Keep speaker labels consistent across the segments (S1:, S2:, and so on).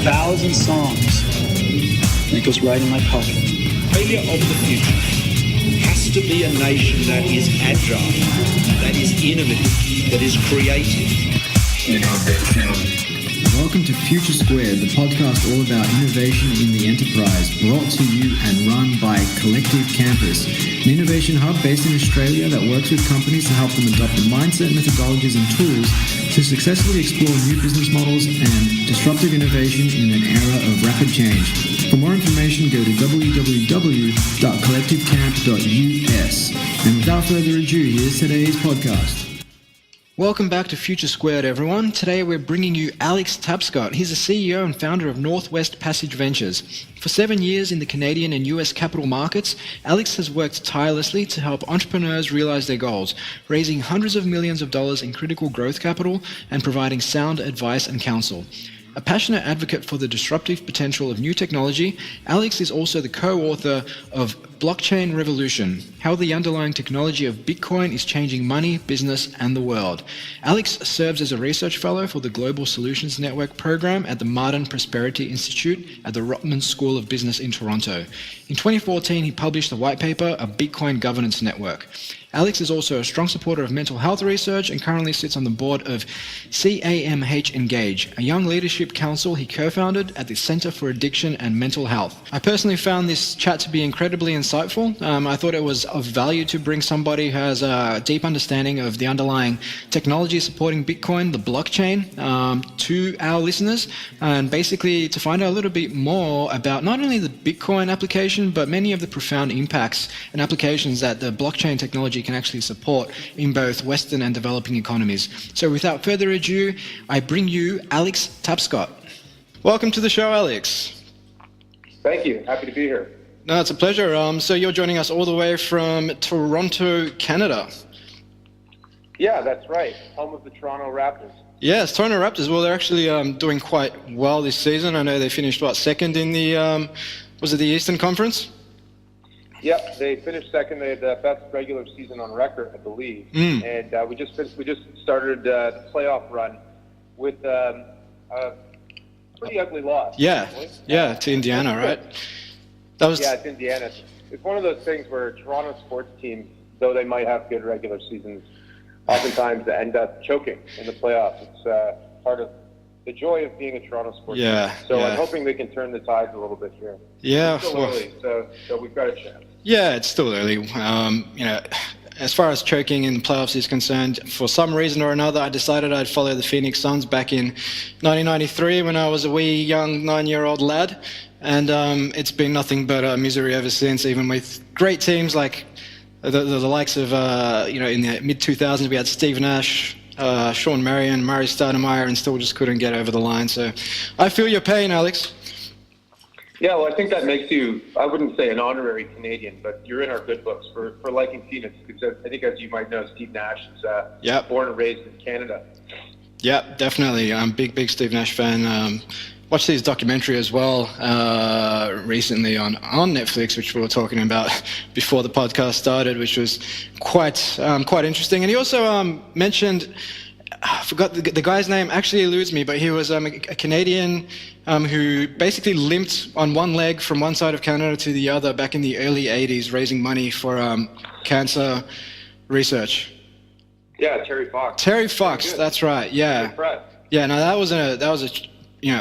S1: 1,000 songs. And it goes right in my pocket.
S2: Failure of the future has to be a nation that is agile, that is innovative, that is creative.
S3: Welcome to Future Squared, the podcast all about innovation in the enterprise, brought to you and run by Collective Campus, an innovation hub based in Australia that works with companies to help them adopt the mindset, methodologies and tools to successfully explore new business models and disruptive innovation in an era of rapid change. For more information, go to www.collectivecamp.us. And without further ado, here's today's podcast. Welcome back to Future Squared, everyone. Today we're bringing you Alex Tapscott. He's the CEO and founder of Northwest Passage Ventures. For 7 years in the Canadian and U.S. capital markets, Alex has worked tirelessly to help entrepreneurs realize their goals, raising hundreds of millions of dollars in critical growth capital and providing sound advice and counsel. A passionate advocate for the disruptive potential of new technology, Alex is also the co-author of Blockchain Revolution, How the Underlying Technology of Bitcoin is Changing Money, Business, and the World. Alex serves as a research fellow for the Global Solutions Network program at the Modern Prosperity Institute at the Rotman School of Business in Toronto. In 2014, he published the white paper, A Bitcoin Governance Network. Alex is also a strong supporter of mental health research and currently sits on the board of CAMH Engage, a young leadership council he co-founded at the Center for Addiction and Mental Health. I personally found this chat to be incredibly insightful. I thought it was of value to bring somebody who has a deep understanding of the underlying technology supporting Bitcoin, the blockchain, to our listeners, and basically to find out a little bit more about not only the Bitcoin application, but many of the profound impacts and applications that the blockchain technology can actually support in both Western and developing economies. So without further ado, I bring you Alex Tapscott. Welcome to the show, Alex.
S4: Thank you. Happy to be here.
S3: No, it's a pleasure. So you're joining us all the way from Toronto, Canada.
S4: Yeah, that's right. Home of the Toronto Raptors.
S3: Yes, Toronto Raptors. Well, they're actually doing quite well this season. I know they finished, second in the, was it the Eastern Conference?
S4: Yep, they finished second. They had the best regular season on record, I believe. And we just started the playoff run with a pretty ugly loss.
S3: Yeah, to Indiana, right?
S4: It's Indiana. It's one of those things where Toronto sports teams, though they might have good regular seasons, oftentimes they end up choking in the playoffs. It's part of the joy of being a Toronto sports team. So I'm hoping they can turn the tides a little bit here.
S3: Yeah,
S4: it's still early, so we've got a chance.
S3: Yeah, it's still early. As far as choking in the playoffs is concerned, for some reason or another, I decided I'd follow the Phoenix Suns back in 1993 when I was a wee young 9-year-old lad. And it's been nothing but misery ever since, even with great teams like the likes of, in the mid-2000s, we had Steve Nash, Sean Marion, Murray Stoudemire, and still just couldn't get over the line. So I feel your pain, Alex.
S4: Yeah, well, I think that makes you, I wouldn't say an honorary Canadian, but you're in our good books for liking Phoenix, because I think, as you might know, Steve Nash is born and raised in Canada. Yeah,
S3: definitely. I'm a big Steve Nash fan. Watched his documentary as well recently on Netflix, which we were talking about before the podcast started, which was quite interesting. And he also mentioned, I forgot the guy's name, actually eludes me, but he was a Canadian who basically limped on one leg from one side of Canada to the other back in the early 80s, raising money for cancer research.
S4: Yeah, Terry Fox.
S3: Terry Fox, that's right. Yeah. Yeah. No, that was a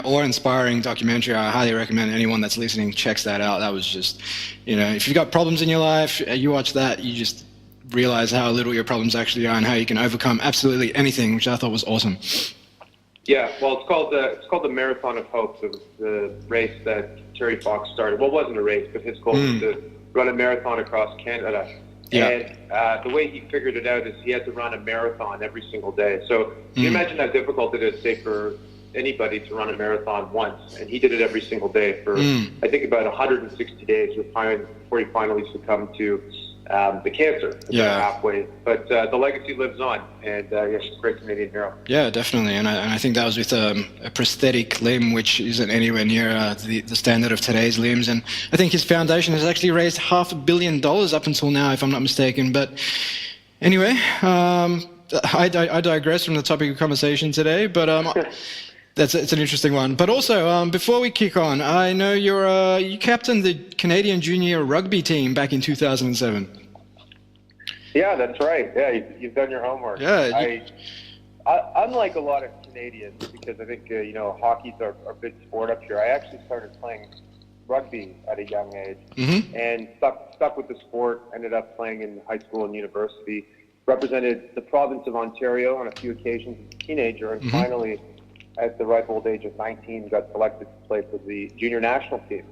S3: awe-inspiring documentary. I highly recommend anyone that's listening checks that out. That was just, if you've got problems in your life, you watch that, you just realize how little your problems actually are and how you can overcome absolutely anything, which I thought was awesome.
S4: Yeah, well, it's called the Marathon of Hope. It was the race that Terry Fox started. Well, it wasn't a race, but his goal was to run a marathon across Canada. Yeah. And the way he figured it out is he had to run a marathon every single day. So can you imagine how difficult it is, say, for anybody to run a marathon once? And he did it every single day for, I think, about 160 days before he finally succumbed to the cancer halfway. But the legacy lives on, and he's a great Canadian hero. Yeah,
S3: definitely. And I think that was with a prosthetic limb, which isn't anywhere near the standard of today's limbs. And I think his foundation has actually raised $500 million up until now, if I'm not mistaken. But anyway, I digress from the topic of conversation today. But It's an interesting one. But also, before we kick on, I know you captained the Canadian junior rugby team back in 2007.
S4: Yeah, that's right. Yeah, you've done your homework.
S3: Yeah.
S4: Unlike a lot of Canadians, because I think hockey's our big sport up here. I actually started playing rugby at a young age, and stuck with the sport. Ended up playing in high school and university. Represented the province of Ontario on a few occasions as a teenager, and finally, at the ripe old age of 19, got selected to play for the junior national team.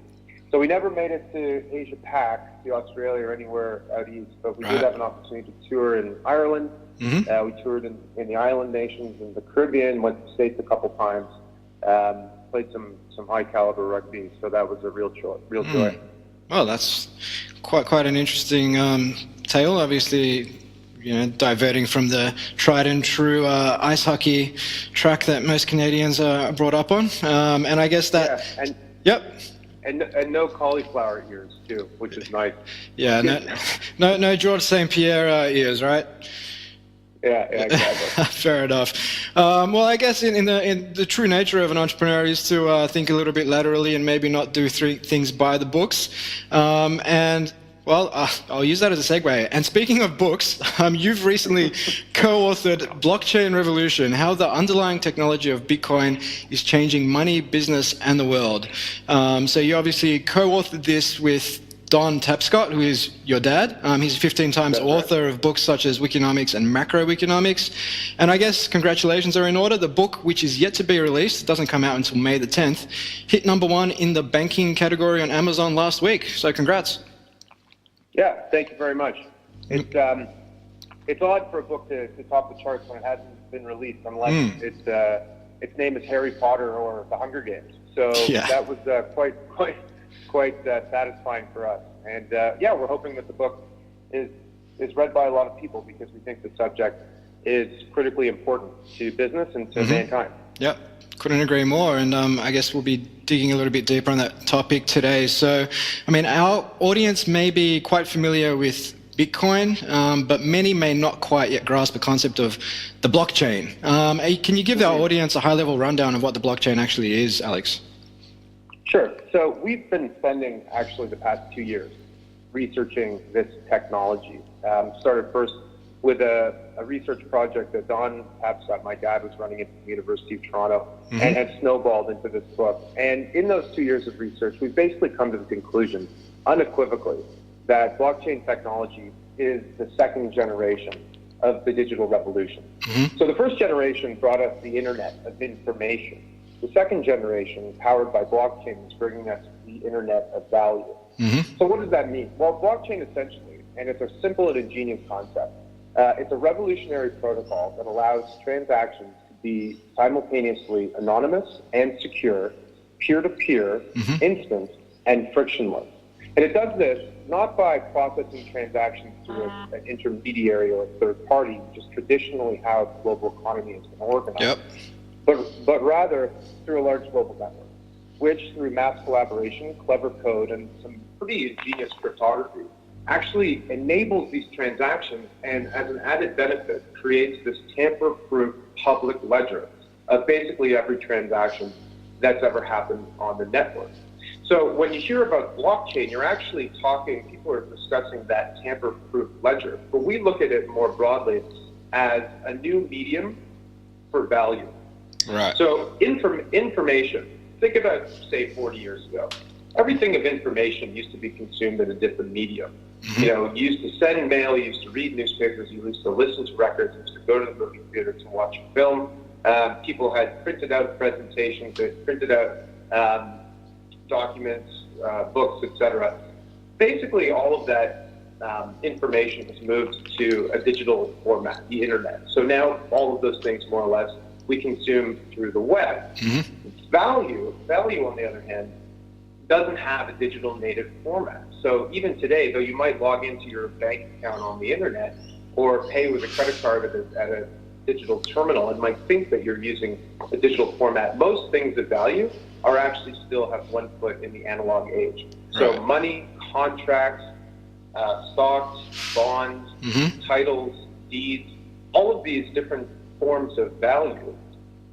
S4: So we never made it to Asia Pac, to Australia or anywhere out east, but we did have an opportunity to tour in Ireland. We toured in the island nations in the Caribbean, went to the States a couple times, played some high caliber rugby, so that was a real joy.
S3: Well, that's quite an interesting tale. Obviously, diverting from the tried and true ice hockey track that most Canadians are brought up on, and I guess that.
S4: Yeah, and no cauliflower ears too, which is nice.
S3: Yeah, no George St. Pierre ears, right?
S4: Yeah, exactly.
S3: Fair enough. Well, I guess in the true nature of an entrepreneur is to think a little bit laterally and maybe not do things by the books. I'll use that as a segue. And speaking of books, you've recently co-authored Blockchain Revolution, How the Underlying Technology of Bitcoin is Changing Money, Business, and the World. So you obviously co-authored this with Don Tapscott, who is your dad. He's a 15 times author of books such as Wikinomics and Macroeconomics. And I guess congratulations are in order. The book, which is yet to be released, doesn't come out until May the 10th, hit #1 in the banking category on Amazon last week. So congrats.
S4: Yeah, thank you very much. It's odd for a book to top the charts when it hasn't been released, unless its name is Harry Potter or The Hunger Games. So that was quite satisfying for us. And we're hoping that the book is read by a lot of people, because we think the subject is critically important to business and to mankind. Yep.
S3: Couldn't agree more, and I guess we'll be digging a little bit deeper on that topic today. So, our audience may be quite familiar with Bitcoin, but many may not quite yet grasp the concept of the blockchain. Can you give our audience a high-level rundown of what the blockchain actually is, Alex?
S4: Sure. So we've been spending actually the past 2 years researching this technology. Started first with a research project that Don Tapscott, my dad, was running at the University of Toronto, and had snowballed into this book. And in those 2 years of research, we've basically come to the conclusion, unequivocally, that blockchain technology is the second generation of the digital revolution. So the first generation brought us the internet of information. The second generation, powered by blockchain, is bringing us the internet of value. So what does that mean? Well, blockchain essentially, and it's a simple and ingenious concept, it's a revolutionary protocol that allows transactions to be simultaneously anonymous and secure, peer-to-peer, instant, and frictionless. And it does this not by processing transactions through an intermediary or a third party, which is traditionally how the global economy has been organized, but rather through a large global network, which through mass collaboration, clever code, and some pretty ingenious cryptography actually enables these transactions, and as an added benefit creates this tamper-proof public ledger of basically every transaction that's ever happened on the network. So when you hear about blockchain, you're actually talking, people are discussing that tamper-proof ledger, but we look at it more broadly as a new medium for value.
S3: Right.
S4: So information, think about, say, 40 years ago. Everything of information used to be consumed in a different medium. You used to send mail, you used to read newspapers, you used to listen to records, you used to go to the movie theater to watch a film. People had printed out presentations, they printed out documents, books, etc. Basically, all of that information has moved to a digital format, the internet. So now all of those things, more or less, we consume through the web. Value, on the other hand, doesn't have a digital native format. So even today, though you might log into your bank account on the internet or pay with a credit card at a digital terminal and might think that you're using a digital format, most things of value are actually still have one foot in the analog age. So money, contracts, stocks, bonds, titles, deeds, all of these different forms of value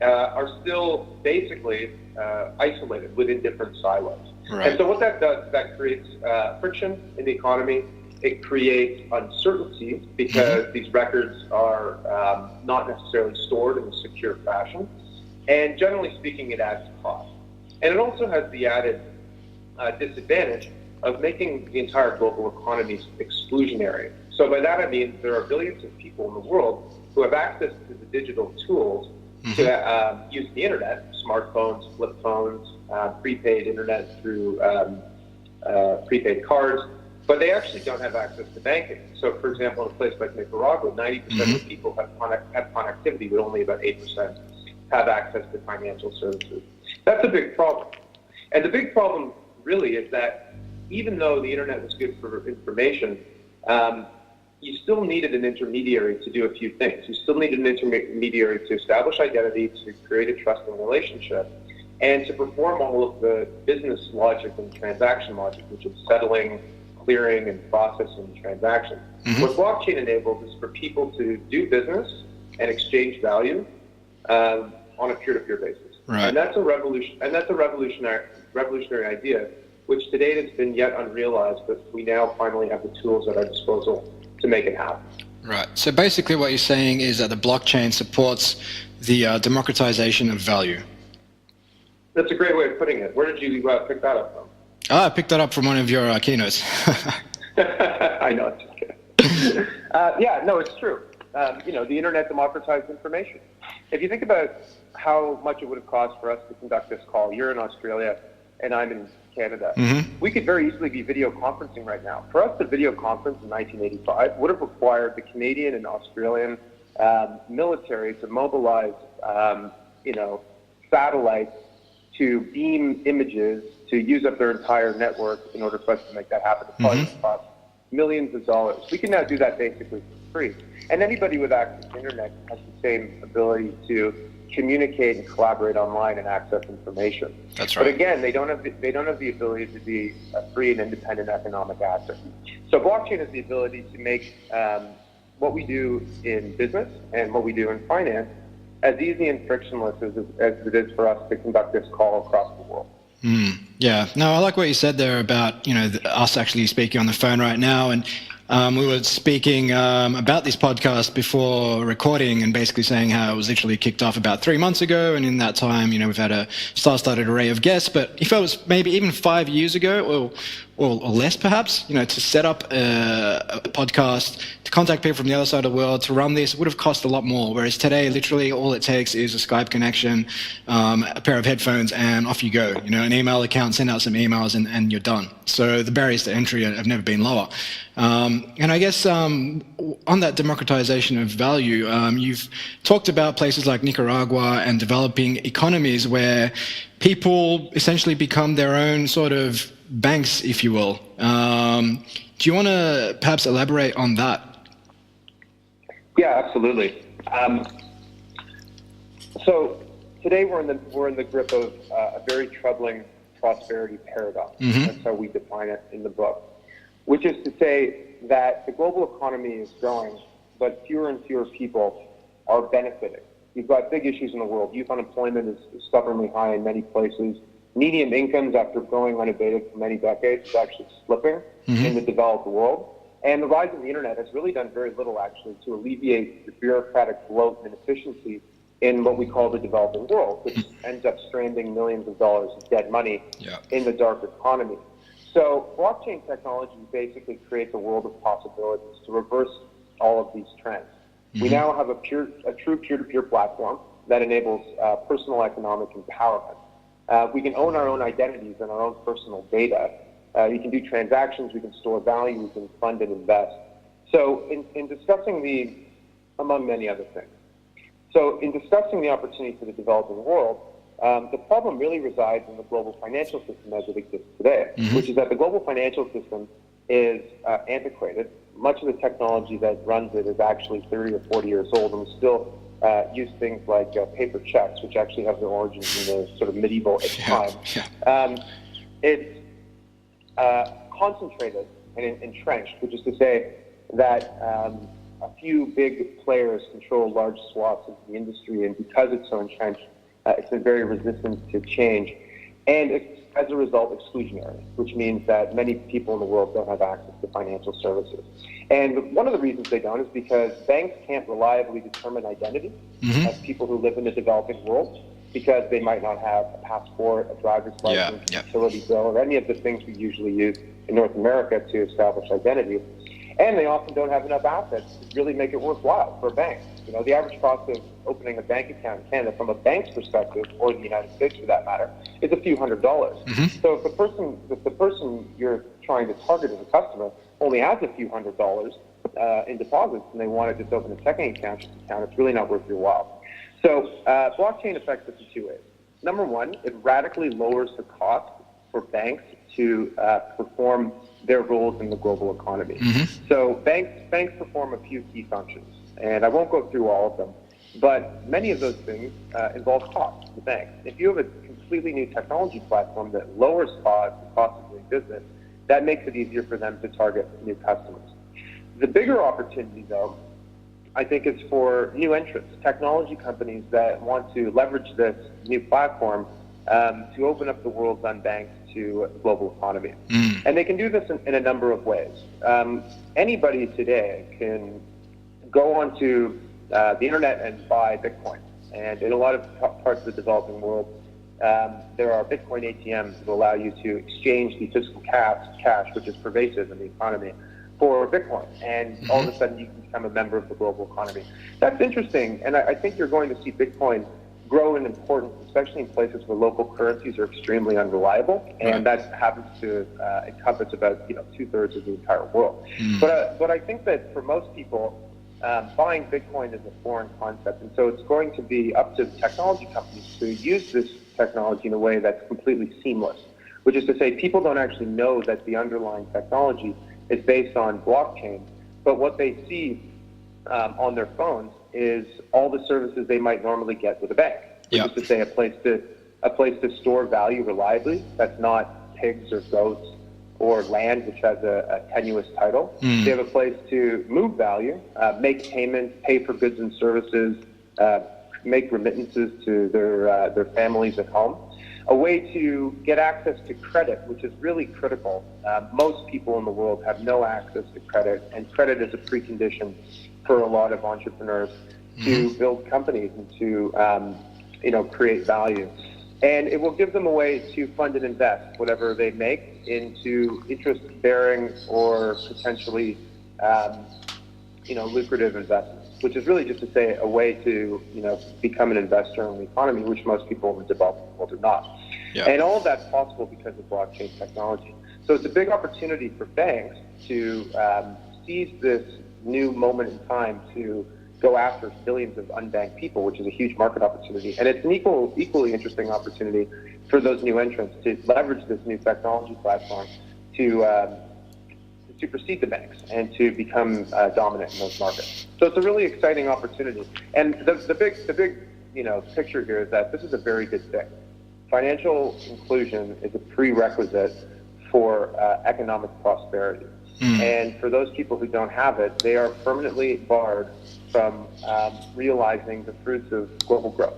S4: are still basically isolated within different silos.
S3: Right.
S4: And so what that does is that creates friction in the economy. It creates uncertainty because these records are not necessarily stored in a secure fashion. And generally speaking, it adds cost. And it also has the added disadvantage of making the entire global economy exclusionary. So by that I mean there are billions of people in the world who have access to the digital tools to use the internet, smartphones, flip phones, prepaid internet through prepaid cards, but they actually don't have access to banking. So for example, in a place like Nicaragua, 90% of people have connectivity, but only about 8% have access to financial services. That's a big problem. And the big problem really is that even though the internet was good for information, you still needed an intermediary to do a few things. You still needed an intermediary to establish identity, to create a trusting relationship, and to perform all of the business logic and transaction logic, which is settling, clearing, and processing transactions. What blockchain enables is for people to do business and exchange value on a peer-to-peer basis.
S3: Right.
S4: And that's a revolution. And that's a revolutionary idea, which to date has been yet unrealized, but we now finally have the tools at our disposal to make it happen.
S3: Right. So basically what you're saying is that the blockchain supports the democratization of value.
S4: That's a great way of putting it. Where did you pick that up from?
S3: I picked that up from one of your keynotes.
S4: I know. It's okay. Yeah, no, it's true. The internet democratized information. If you think about how much it would have cost for us to conduct this call, you're in Australia and I'm in Canada. We could very easily be video conferencing right now. For us to video conference in 1985 would have required the Canadian and Australian military to mobilize, satellites to beam images to use up their entire network in order for us to make that happen. It probably cost millions of dollars. We can now do that basically for free. And anybody with access to the internet has the same ability to communicate and collaborate online and access information.
S3: That's right.
S4: But again, they don't have the ability to be a free and independent economic actor. So blockchain has the ability to make what we do in business and what we do in finance as easy and frictionless as it is for us to conduct this call across the world.
S3: Yeah. No, I like what you said there about, us actually speaking on the phone right now. And we were speaking about this podcast before recording and basically saying how it was literally kicked off about 3 months ago. And in that time, we've had a star-studded array of guests. But if it was maybe even 5 years ago or less perhaps, to set up a podcast, to contact people from the other side of the world, to run this, would have cost a lot more. Whereas today, literally all it takes is a Skype connection, a pair of headphones, and off you go. An email account, send out some emails, and you're done. So the barriers to entry have never been lower. And I guess on that democratization of value, you've talked about places like Nicaragua and developing economies where people essentially become their own sort of banks, if you will. Do you want to perhaps elaborate on that?
S4: Yeah, absolutely. So today we're in the grip of a very troubling prosperity paradox. That's how we define it in the book, which is to say that the global economy is growing, but fewer and fewer people are benefiting. You've got big issues in the world. Youth unemployment is stubbornly high in many places. Median incomes, after going unabated for many decades, is actually slipping in the developed world. And the rise of the internet has really done very little, actually, to alleviate the bureaucratic bloat and inefficiency in what we call the developing world, which ends up stranding millions of dollars of dead money in the dark economy. So blockchain technology basically creates a world of possibilities to reverse all of these trends. We now have a true peer-to-peer platform that enables personal economic empowerment. We can own our own identities and our own personal data. We can do transactions, we can store value, we can fund and invest. So in discussing among many other things. So in discussing the opportunity for the developing world, the problem really resides in the global financial system as it exists today, which is that the global financial system is antiquated. Much of the technology that runs it is actually 30 or 40 years old, and we still use things like paper checks, which actually have their origins in the sort of medieval time. It's concentrated and entrenched, which is to say that a few big players control large swaths of the industry, and because it's so entrenched, It's been very resistant to change. And it's, as a result, exclusionary, which means that many people in the world don't have access to financial services. And one of the reasons they don't is because banks can't reliably determine identity of people who live in the developing world, because they might not have a passport, a driver's license, utility bill, or any of the things we usually use in North America to establish identity. And they often don't have enough assets to really make it worthwhile for a bank. You know, the average cost of opening a bank account in Canada, from a bank's perspective, or the United States for that matter, is a few $100s. So if the person you're trying to target as a customer only has a few $100s in deposits, and they want to just open a checking account, it's really not worth your while. So blockchain affects us in two ways. Number one, it radically lowers the cost for banks to perform their roles in the global economy. So banks perform a few key functions, and I won't go through all of them, but many of those things involve cost for the banks. If you have a completely new technology platform that lowers costs, the cost of doing business, that makes it easier for them to target new customers. The bigger opportunity, though, I think it's for new entrants, technology companies that want to leverage this new platform to open up the world's unbanked to the global economy. And they can do this in a number of ways. Anybody today can go onto the internet and buy Bitcoin. And in a lot of parts of the developing world, there are Bitcoin ATMs that allow you to exchange the physical cash, which is pervasive in the economy, for Bitcoin. And all of a sudden you can become a member of the global economy. That's interesting. And I think you're going to see Bitcoin grow in importance, especially in places where local currencies are extremely unreliable, and that happens to encompass about 2/3 of the entire world. But I think that for most people, buying Bitcoin is a foreign concept, and so it's going to be up to the technology companies to use this technology in a way that's completely seamless, which is to say people don't actually know that the underlying technology is based on blockchain, but what they see on their phones is all the services they might normally get with a bank, which is to say a place to store value reliably. That's not pigs or goats or land, which has a tenuous title. They have a place to move value, make payments, pay for goods and services, make remittances to their families at home. A way to get access to credit, which is really critical. Most people in the world have no access to credit, and credit is a precondition for a lot of entrepreneurs to build companies and to create value. And it will give them a way to fund and invest whatever they make into interest-bearing or potentially lucrative investments, which is really just to say a way to become an investor in the economy, which most people in the developing world do not. And all of that's possible because of blockchain technology. So it's a big opportunity for banks to seize this new moment in time to go after billions of unbanked people, which is a huge market opportunity. And it's an equally interesting opportunity for those new entrants to leverage this new technology platform to supersede the banks and to become dominant in those markets. So it's a really exciting opportunity. And the big picture here is that this is a very good thing. Financial inclusion is a prerequisite for economic prosperity. And for those people who don't have it, they are permanently barred from realizing the fruits of global growth.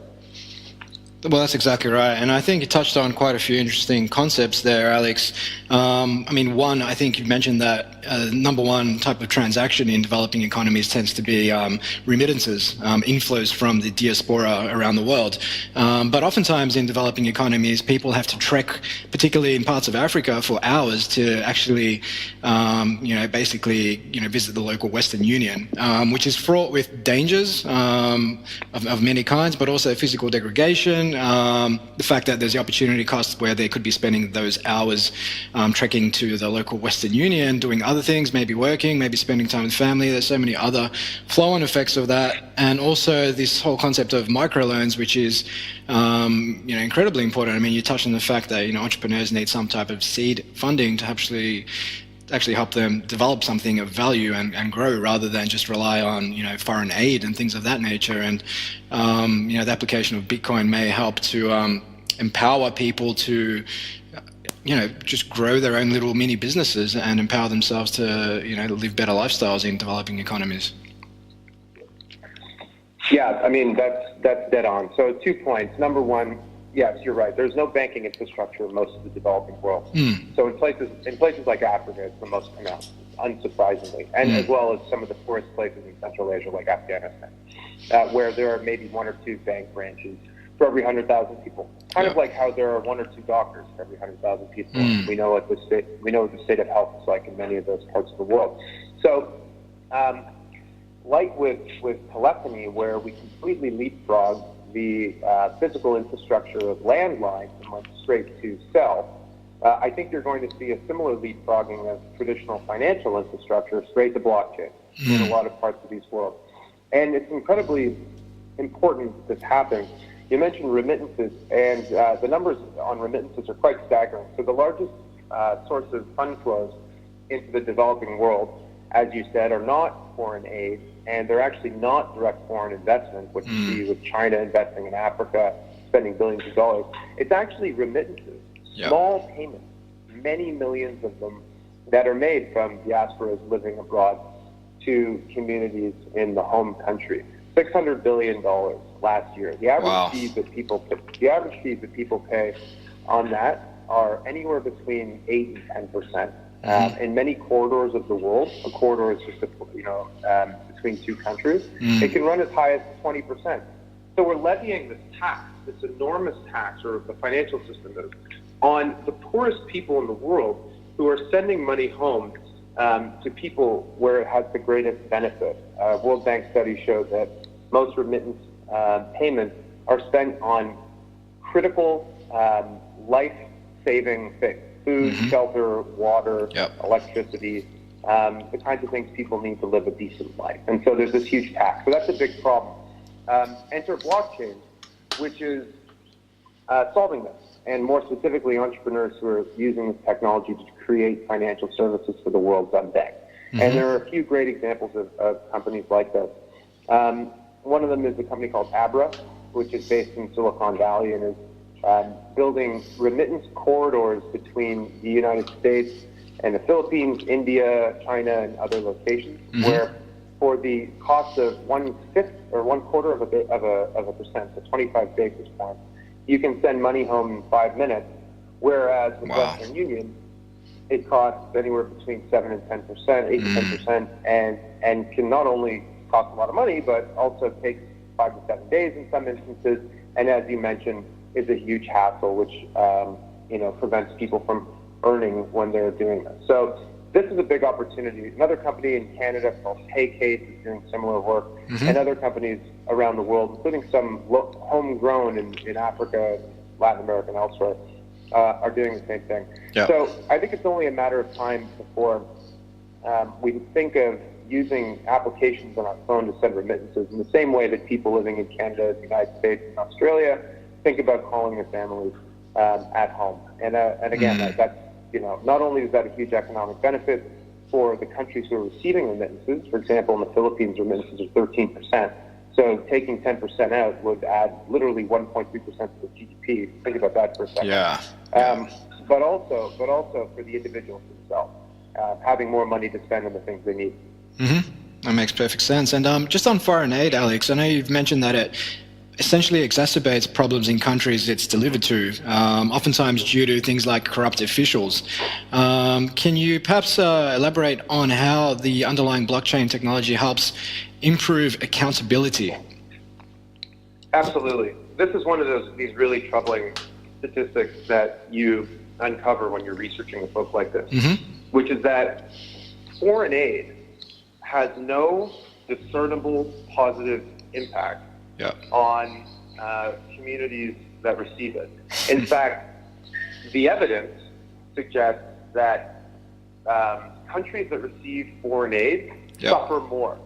S3: Well, that's exactly right. And I think you touched on quite a few interesting concepts there, Alex. One, I think you mentioned that number one type of transaction in developing economies tends to be remittances, inflows from the diaspora around the world. But oftentimes in developing economies, people have to trek, particularly in parts of Africa, for hours to actually, visit the local Western Union, which is fraught with dangers of many kinds, but also physical degradation. The fact that there's the opportunity cost where they could be spending those hours trekking to the local Western Union, doing other things, maybe working, maybe spending time with family. There's so many other flow-on effects of that. And also this whole concept of microloans, which is incredibly important. I mean, you touched on the fact that entrepreneurs need some type of seed funding to actually help them develop something of value and grow, rather than just rely on foreign aid and things of that nature. And the application of Bitcoin may help to empower people to just grow their own little mini businesses and empower themselves to live better lifestyles in developing economies.
S4: Yeah, I mean That's dead on. So 2 points. Number one, yes, you're right. There's no banking infrastructure in most of the developing world. So in places like Africa, it's the most pronounced, unsurprisingly, and as well as some of the poorest places in Central Asia, like Afghanistan, where there are maybe 1 or 2 bank branches for every 100,000 people. Kind of like how there are 1 or 2 doctors for every 100,000 people. We know what the state of health is like in many of those parts of the world. So, like with telephony, where we completely leapfrogged the physical infrastructure of landlines and went straight to cell, I think you're going to see a similar leapfrogging of traditional financial infrastructure straight to blockchain in a lot of parts of these worlds. And it's incredibly important that this happens. You mentioned remittances, and the numbers on remittances are quite staggering. So the largest source of fund flows into the developing world, as you said, are not foreign aid, and they're actually not direct foreign investment, which you see with China investing in Africa, spending billions of dollars. It's actually remittances, small payments, many millions of them, that are made from diasporas living abroad to communities in the home country. $600 billion last year. The average fees that people pay on that are anywhere between 8 and 10%. In many corridors of the world, a corridor is just between 2 countries. It can run as high as 20%. So we're levying this tax, this enormous tax, or the financial system is, on the poorest people in the world who are sending money home to people where it has the greatest benefit. World Bank studies show that most remittance payments are spent on critical life-saving things: food, shelter, water, electricity, the kinds of things people need to live a decent life. And so there's this huge tax. So that's a big problem. Enter blockchain, which is solving this, and more specifically, entrepreneurs who are using this technology to create financial services for the world's unbanked. And there are a few great examples of companies like this. One of them is a company called Abra, which is based in Silicon Valley and is building remittance corridors between the United States and the Philippines, India, China, and other locations, where for the cost of 1/5 or 1/4 of a percent, so 25 basis points, you can send money home in 5 minutes, whereas with Western Union, it costs anywhere between 7 and 10%, 8 to 10%, and can not only cost a lot of money, but also takes 5 to 7 days in some instances, and as you mentioned, is a huge hassle, which prevents people from earning when they're doing this. So this is a big opportunity. Another company in Canada called Paycase is doing similar work, and other companies around the world, including some homegrown in Africa, Latin America, and elsewhere, are doing the same thing. So I think it's only a matter of time before we think of using applications on our phone to send remittances in the same way that people living in Canada, the United States, and Australia think about calling their families at home. And again, that's not only is that a huge economic benefit for the countries who are receiving remittances. For example, in the Philippines, remittances are 13%. So taking 10% out would add literally 1.3% to the GDP. Think about that for a second. But also for the individuals themselves, having more money to spend on the things they need.
S3: That makes perfect sense. And just on foreign aid, Alex, I know you've mentioned that it essentially exacerbates problems in countries it's delivered to, oftentimes due to things like corrupt officials. Can you perhaps elaborate on how the underlying blockchain technology helps improve accountability?
S4: Absolutely. This is one of these really troubling statistics that you uncover when you're researching a book like this, which is that foreign aid has no discernible positive impact on communities that receive it. In fact, the evidence suggests that countries that receive foreign aid suffer more.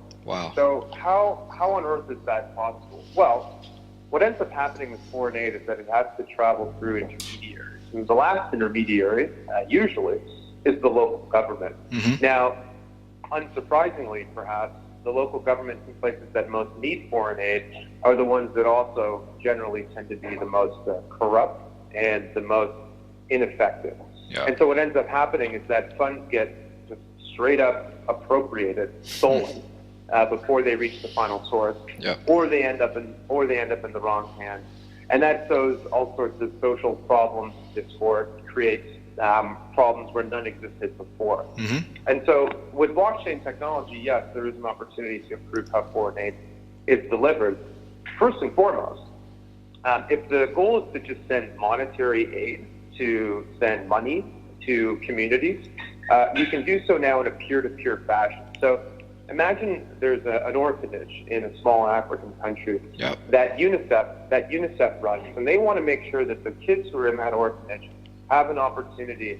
S4: So how on earth is that possible? Well, what ends up happening with foreign aid is that it has to travel through intermediaries. And the last intermediary, usually, is the local government. Now, unsurprisingly, perhaps, the local governments in places that most need foreign aid are the ones that also generally tend to be the most corrupt and the most ineffective. And so what ends up happening is that funds get just straight up appropriated, stolen, before they reach the final source,
S3: Yep.
S4: or they end up in the wrong hands, and that sows all sorts of social problems, discord, creates problems where none existed before.
S3: Mm-hmm.
S4: And so with blockchain technology, yes, there is an opportunity to improve how foreign aid is delivered. First and foremost, if the goal is to just send monetary aid, to send money to communities, you can do so now in a peer-to-peer fashion. So imagine there's an orphanage in a small African country
S3: Yep.
S4: that UNICEF runs, and they want to make sure that the kids who are in that orphanage have an opportunity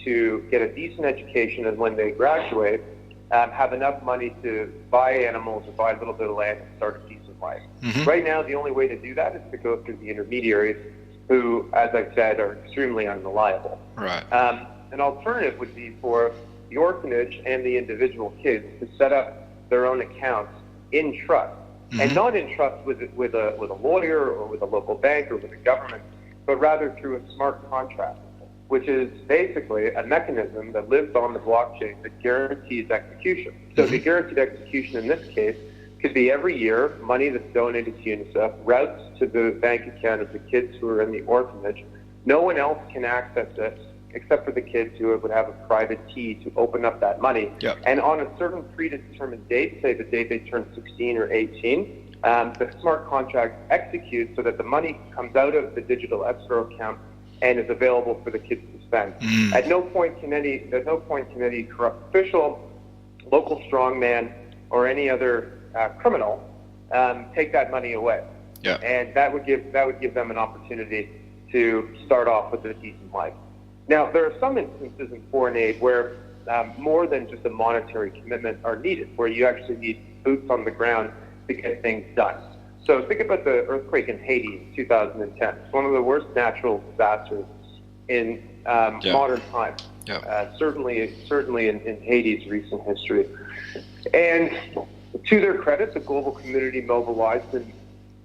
S4: to get a decent education, and when they graduate, have enough money to buy animals or buy a little bit of land and start a decent life.
S3: Mm-hmm.
S4: Right now, the only way to do that is to go through the intermediaries who, as I said, are extremely unreliable.
S3: Right.
S4: An alternative would be for the orphanage and the individual kids to set up their own accounts in trust,
S3: Mm-hmm.
S4: and not in trust with a lawyer or with a local bank or with the government, but rather through a smart contract, which is basically a mechanism that lives on the blockchain that guarantees execution. So the guaranteed execution in this case could be every year money that's donated to UNICEF routes to the bank account of the kids who are in the orphanage. No one else can access it except for the kids who would have a private key to open up that money.
S3: Yep.
S4: And on a certain predetermined date, say the date they turn 16 or 18, the smart contract executes so that the money comes out of the digital escrow account and is available for the kids to spend. At no point can any corrupt official, local strongman, or any other criminal take that money away.
S3: Yeah.
S4: And that would give them an opportunity to start off with a decent life. Now, there are some instances in foreign aid where more than just a monetary commitment are needed, where you actually need boots on the ground to get things done. So think about the earthquake in Haiti in 2010. It's one of the worst natural disasters in modern times, certainly in Haiti's recent history. And to their credit, the global community mobilized and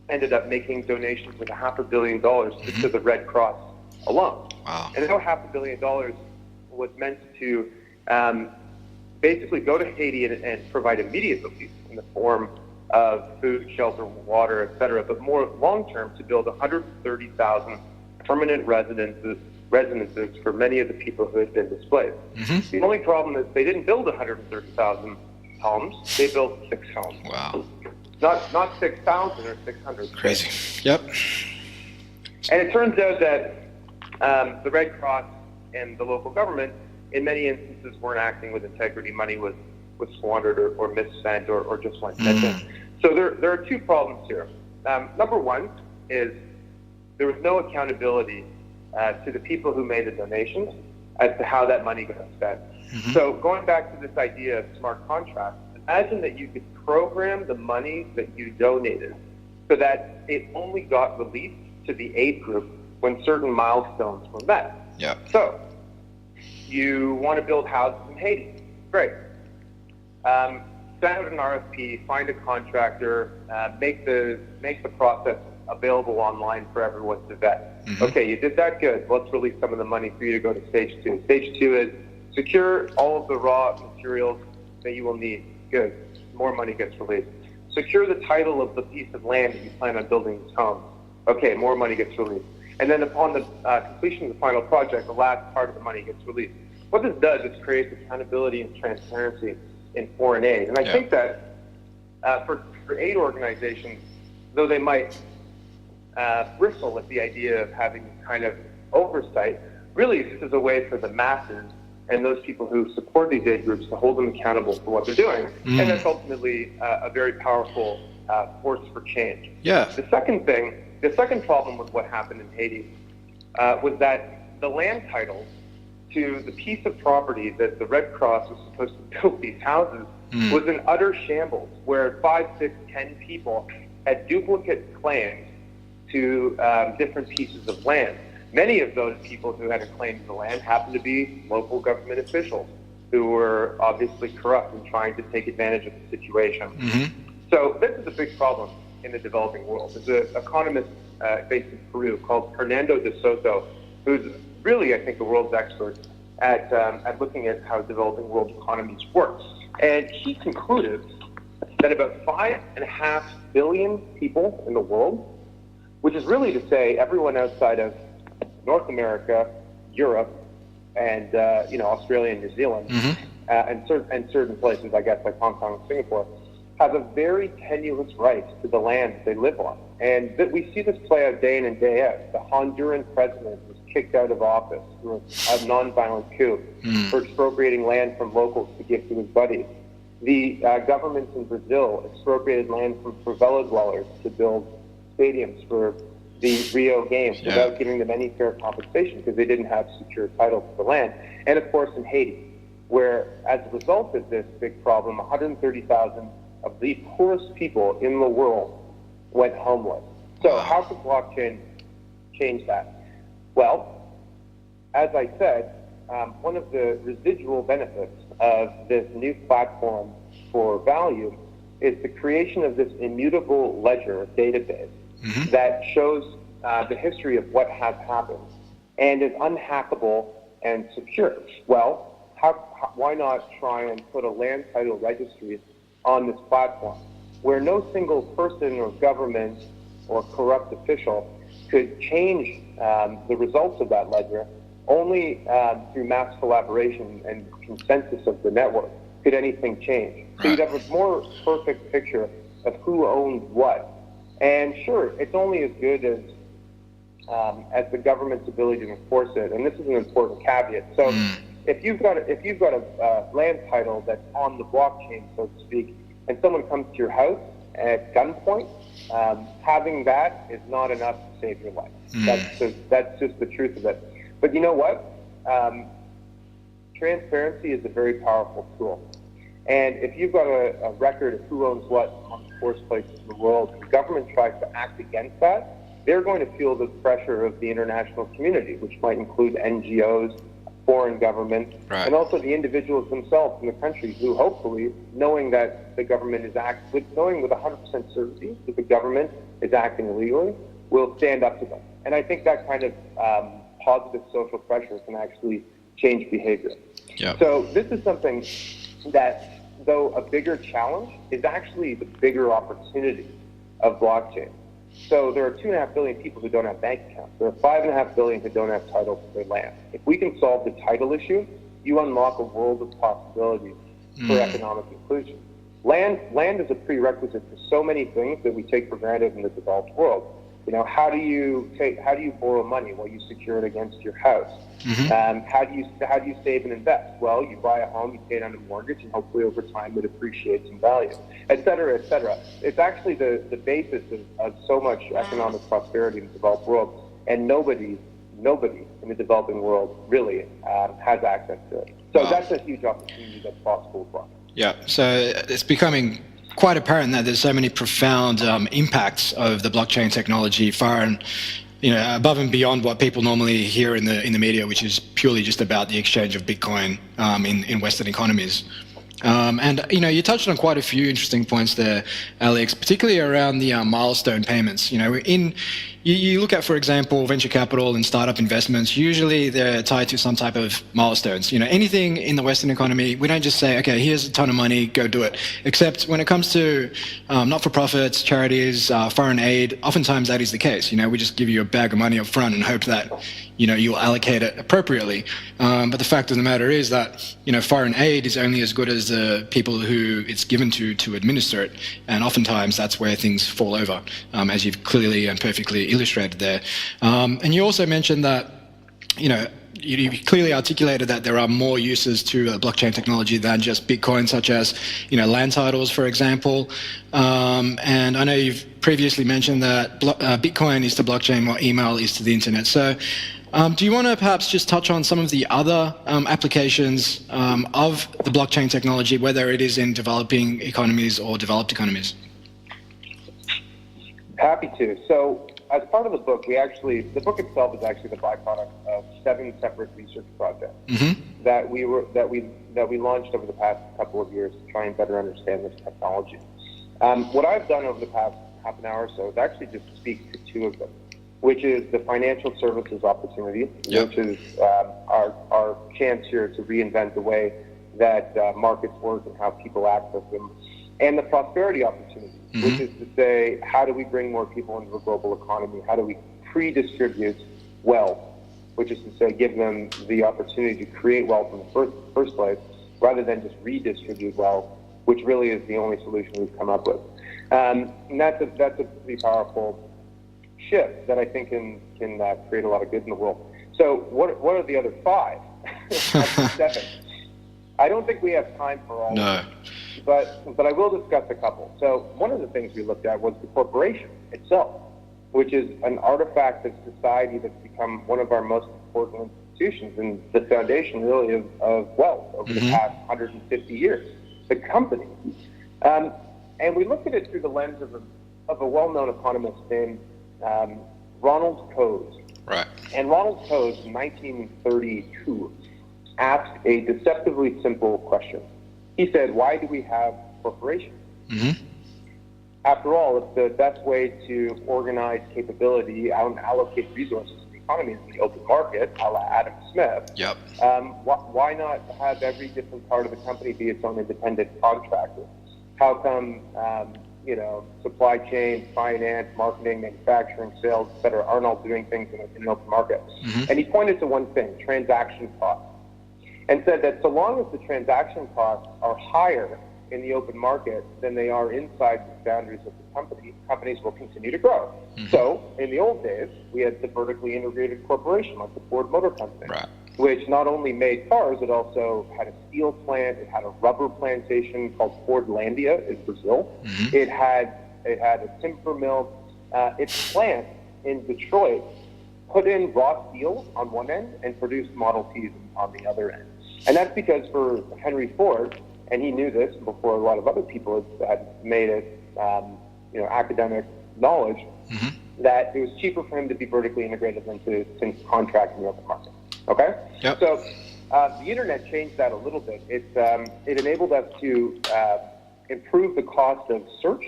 S4: ended up making donations of $500 million just to the Red Cross alone.
S3: Wow.
S4: And that $500 million was meant to basically go to Haiti and provide immediate relief in the form of food, shelter, water, etc., but more long-term to build 130,000 permanent residences for many of the people who had been displaced.
S3: Mm-hmm.
S4: The only problem is they didn't build 130,000 homes; they built 6 homes.
S3: Wow.
S4: Not 6,000 or 600.
S3: Crazy. Yep.
S4: And it turns out that the Red Cross and the local government, in many instances, weren't acting with integrity. Money was squandered or misspent or just went missing. So there are 2 problems here. Number one is there was no accountability to the people who made the donations as to how that money got spent. Mm-hmm. So going back to this idea of smart contracts, imagine that you could program the money that you donated so that it only got released to the aid group when certain milestones were met.
S3: Yeah.
S4: So you want to build houses in Haiti. Great. Send out an RFP, find a contractor, make the process available online for everyone to vet. Mm-hmm. Okay, you did that, good. Let's release some of the money for you to go to stage 2. Stage 2 is secure all of the raw materials that you will need. Good. More money gets released. Secure the title of the piece of land that you plan on building this home. Okay, more money gets released. And then upon the completion of the final project, the last part of the money gets released. What this does is create accountability and transparency in foreign aid. And I think that for aid organizations, though they might bristle at the idea of having kind of oversight, really this is a way for the masses and those people who support these aid groups to hold them accountable for what they're doing. And that's ultimately a very powerful force for change.
S3: Yeah.
S4: The second problem with what happened in Haiti was that the land title to the piece of property that the Red Cross was supposed to build these houses was in utter shambles, where 5, 6, 10 people had duplicate claims to different pieces of land. Many of those people who had a claim to the land happened to be local government officials who were obviously corrupt and trying to take advantage of the situation. Mm-hmm. So this is a big problem in the developing world. There's an economist based in Peru called Hernando de Soto, who's really, I think, the world's expert at looking at how developing world economies work. And he concluded that about 5.5 billion people in the world, which is really to say everyone outside of North America, Europe, and Australia and New Zealand, and certain places, I guess, like Hong Kong and Singapore, have a very tenuous right to the land that they live on. And we see this play out day in and day out. The Honduran president was kicked out of office through a nonviolent coup for expropriating land from locals to give to his buddies. The governments in Brazil expropriated land from favela dwellers to build stadiums for the Rio Games without giving them any fair compensation because they didn't have secure title to the land. And of course in Haiti, where as a result of this big problem, 130,000 of the poorest people in the world went homeless. So how could blockchain change that? Well, as I said, one of the residual benefits of this new platform for value is the creation of this immutable ledger database that shows the history of what has happened and is unhackable and secure. Well, why not try and put a land title registry on this platform where no single person or government or corrupt official could change the results of that ledger? Only through mass collaboration and consensus of the network could anything change. So you'd have a more perfect picture of who owns what. And sure, it's only as good as the government's ability to enforce it. And this is an important caveat. So if you've got a land title that's on the blockchain, so to speak, and someone comes to your house at gunpoint, having that is not enough to save your life. That's just the truth of it. But you know what? Transparency is a very powerful tool. And if you've got a record of who owns what among the poorest places in the world, and the government tries to act against that, they're going to feel the pressure of the international community, which might include NGOs, foreign governments, and also the individuals themselves in the country who hopefully, knowing that the government is knowing with 100% certainty that the government is acting illegally, will stand up to them. And I think that kind of positive social pressure can actually change behavior. So this is something that, though a bigger challenge, is actually the bigger opportunity of blockchain. So there are 2.5 billion people who don't have bank accounts. There are 5.5 billion who don't have title to their land. If we can solve the title issue, you unlock a world of possibilities for economic inclusion. Land is a prerequisite for so many things that we take for granted in the developed world. You know, how do you borrow money? Well, you secure it against your house. How do you save and invest? Well, you buy a home, you pay it on a mortgage, and hopefully over time it appreciates in value, et cetera, et cetera. It's actually the basis of so much economic prosperity in the developed world, and nobody in the developing world really has access to it. So that's a huge opportunity that's possible as well.
S3: Yeah, so it's becoming quite apparent that there's so many profound impacts of the blockchain technology, far and above and beyond what people normally hear in the media, which is purely just about the exchange of Bitcoin in Western economies. And you touched on quite a few interesting points there, Alex, particularly around the milestone payments. You look at, for example, venture capital and startup investments. Usually they're tied to some type of milestones. Anything in the Western economy, we don't just say, okay, here's a ton of money, go do it. Except when it comes to not-for-profits, charities, foreign aid, oftentimes that is the case. We just give you a bag of money up front and hope that you'll allocate it appropriately. But the fact of the matter is that foreign aid is only as good as the people who it's given to administer it, and oftentimes that's where things fall over, as you've clearly and perfectly illustrated there. And you also mentioned that you clearly articulated that there are more uses to blockchain technology than just Bitcoin, such as land titles, for example. And I know you've previously mentioned that Bitcoin is to blockchain what email is to the internet. So do you want to perhaps just touch on some of the other applications of the blockchain technology, whether it is in developing economies or developed economies?
S4: Happy to. So as part of the book, the book itself is actually the byproduct of 7 separate research projects that we launched over the past couple of years to try and better understand this technology. What I've done over the past half an hour or so is actually just speak to 2 of them, which is the financial services opportunity, which is our chance here to reinvent the way that markets work and how people access them. and the prosperity opportunity, which is to say, how do we bring more people into the global economy? How do we pre-distribute wealth, which is to say, give them the opportunity to create wealth in the first place, rather than just redistribute wealth, which really is the only solution we've come up with. And that's a pretty powerful shift that I think can create a lot of good in the world. So what are the other 5? 7. I don't think we have time for all of them, but I will discuss a couple. So one of the things we looked at was the corporation itself, which is an artifact of society that's become one of our most important institutions and the foundation really of wealth over the past 150 years, the company. And we looked at it through the lens of a well-known economist named Ronald Coase.
S3: Right.
S4: And Ronald Coase in 1932 asked a deceptively simple question. He said, why do we have corporations? After all, if the best way to organize capability and allocate resources in the economy is the open market, a la Adam Smith, why not have every different part of the company be its own independent contractor? How come, supply chain, finance, marketing, manufacturing, sales, et cetera, aren't all doing things in an open market? And he pointed to one thing, transaction costs, and said that so long as the transaction costs are higher in the open market than they are inside the boundaries of the company, companies will continue to grow. So in the old days, we had the vertically integrated corporation like the Ford Motor Company, which not only made cars, it also had a steel plant, it had a rubber plantation called Fordlandia in Brazil. It had a timber mill. Its plant in Detroit put in raw steel on one end and produced Model Ts on the other end. And that's because for Henry Ford, and he knew this before a lot of other people had made it, academic knowledge, that it was cheaper for him to be vertically integrated than to contract in the open market. Okay? So the internet changed that a little bit. It enabled us to improve the cost of search,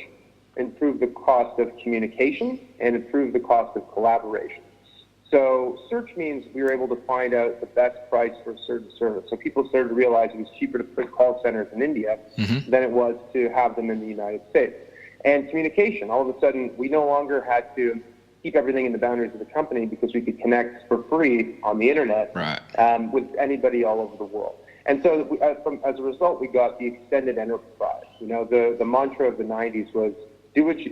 S4: improve the cost of communication, and improve the cost of collaboration. So search means we were able to find out the best price for a certain service. So people started to realize it was cheaper to put call centers in India than it was to have them in the United States. And communication, all of a sudden, we no longer had to keep everything in the boundaries of the company because we could connect for free on the internet with anybody all over the world. And so as a result, we got the extended enterprise. The mantra of the 90s was,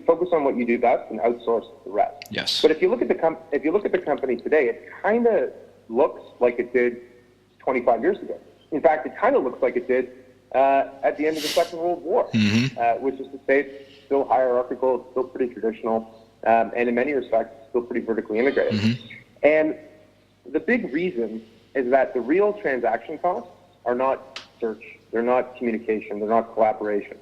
S4: focus on what you do best and outsource the rest.
S3: Yes.
S4: But if you look at the company today, it kind of looks like it did 25 years ago. In fact, it kind of looks like it did at the end of the Second World War, which is to say it's still hierarchical, it's still pretty traditional, and in many respects, it's still pretty vertically integrated. And the big reason is that the real transaction costs are not search, they're not communication, they're not collaboration.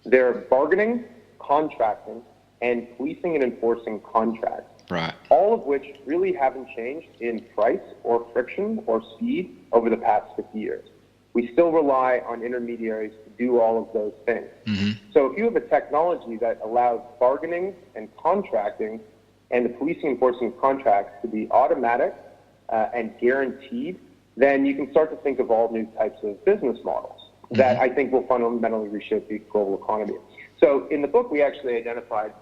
S4: They're bargaining, contracting, and policing and enforcing contracts. All of which really haven't changed in price or friction or speed over the past 50 years. We still rely on intermediaries to do all of those things. So if you have a technology that allows bargaining and contracting and the policing and enforcing of contracts to be automatic and guaranteed, then you can start to think of all new types of business models that I think will fundamentally reshape the global economy. So in the book, we actually identified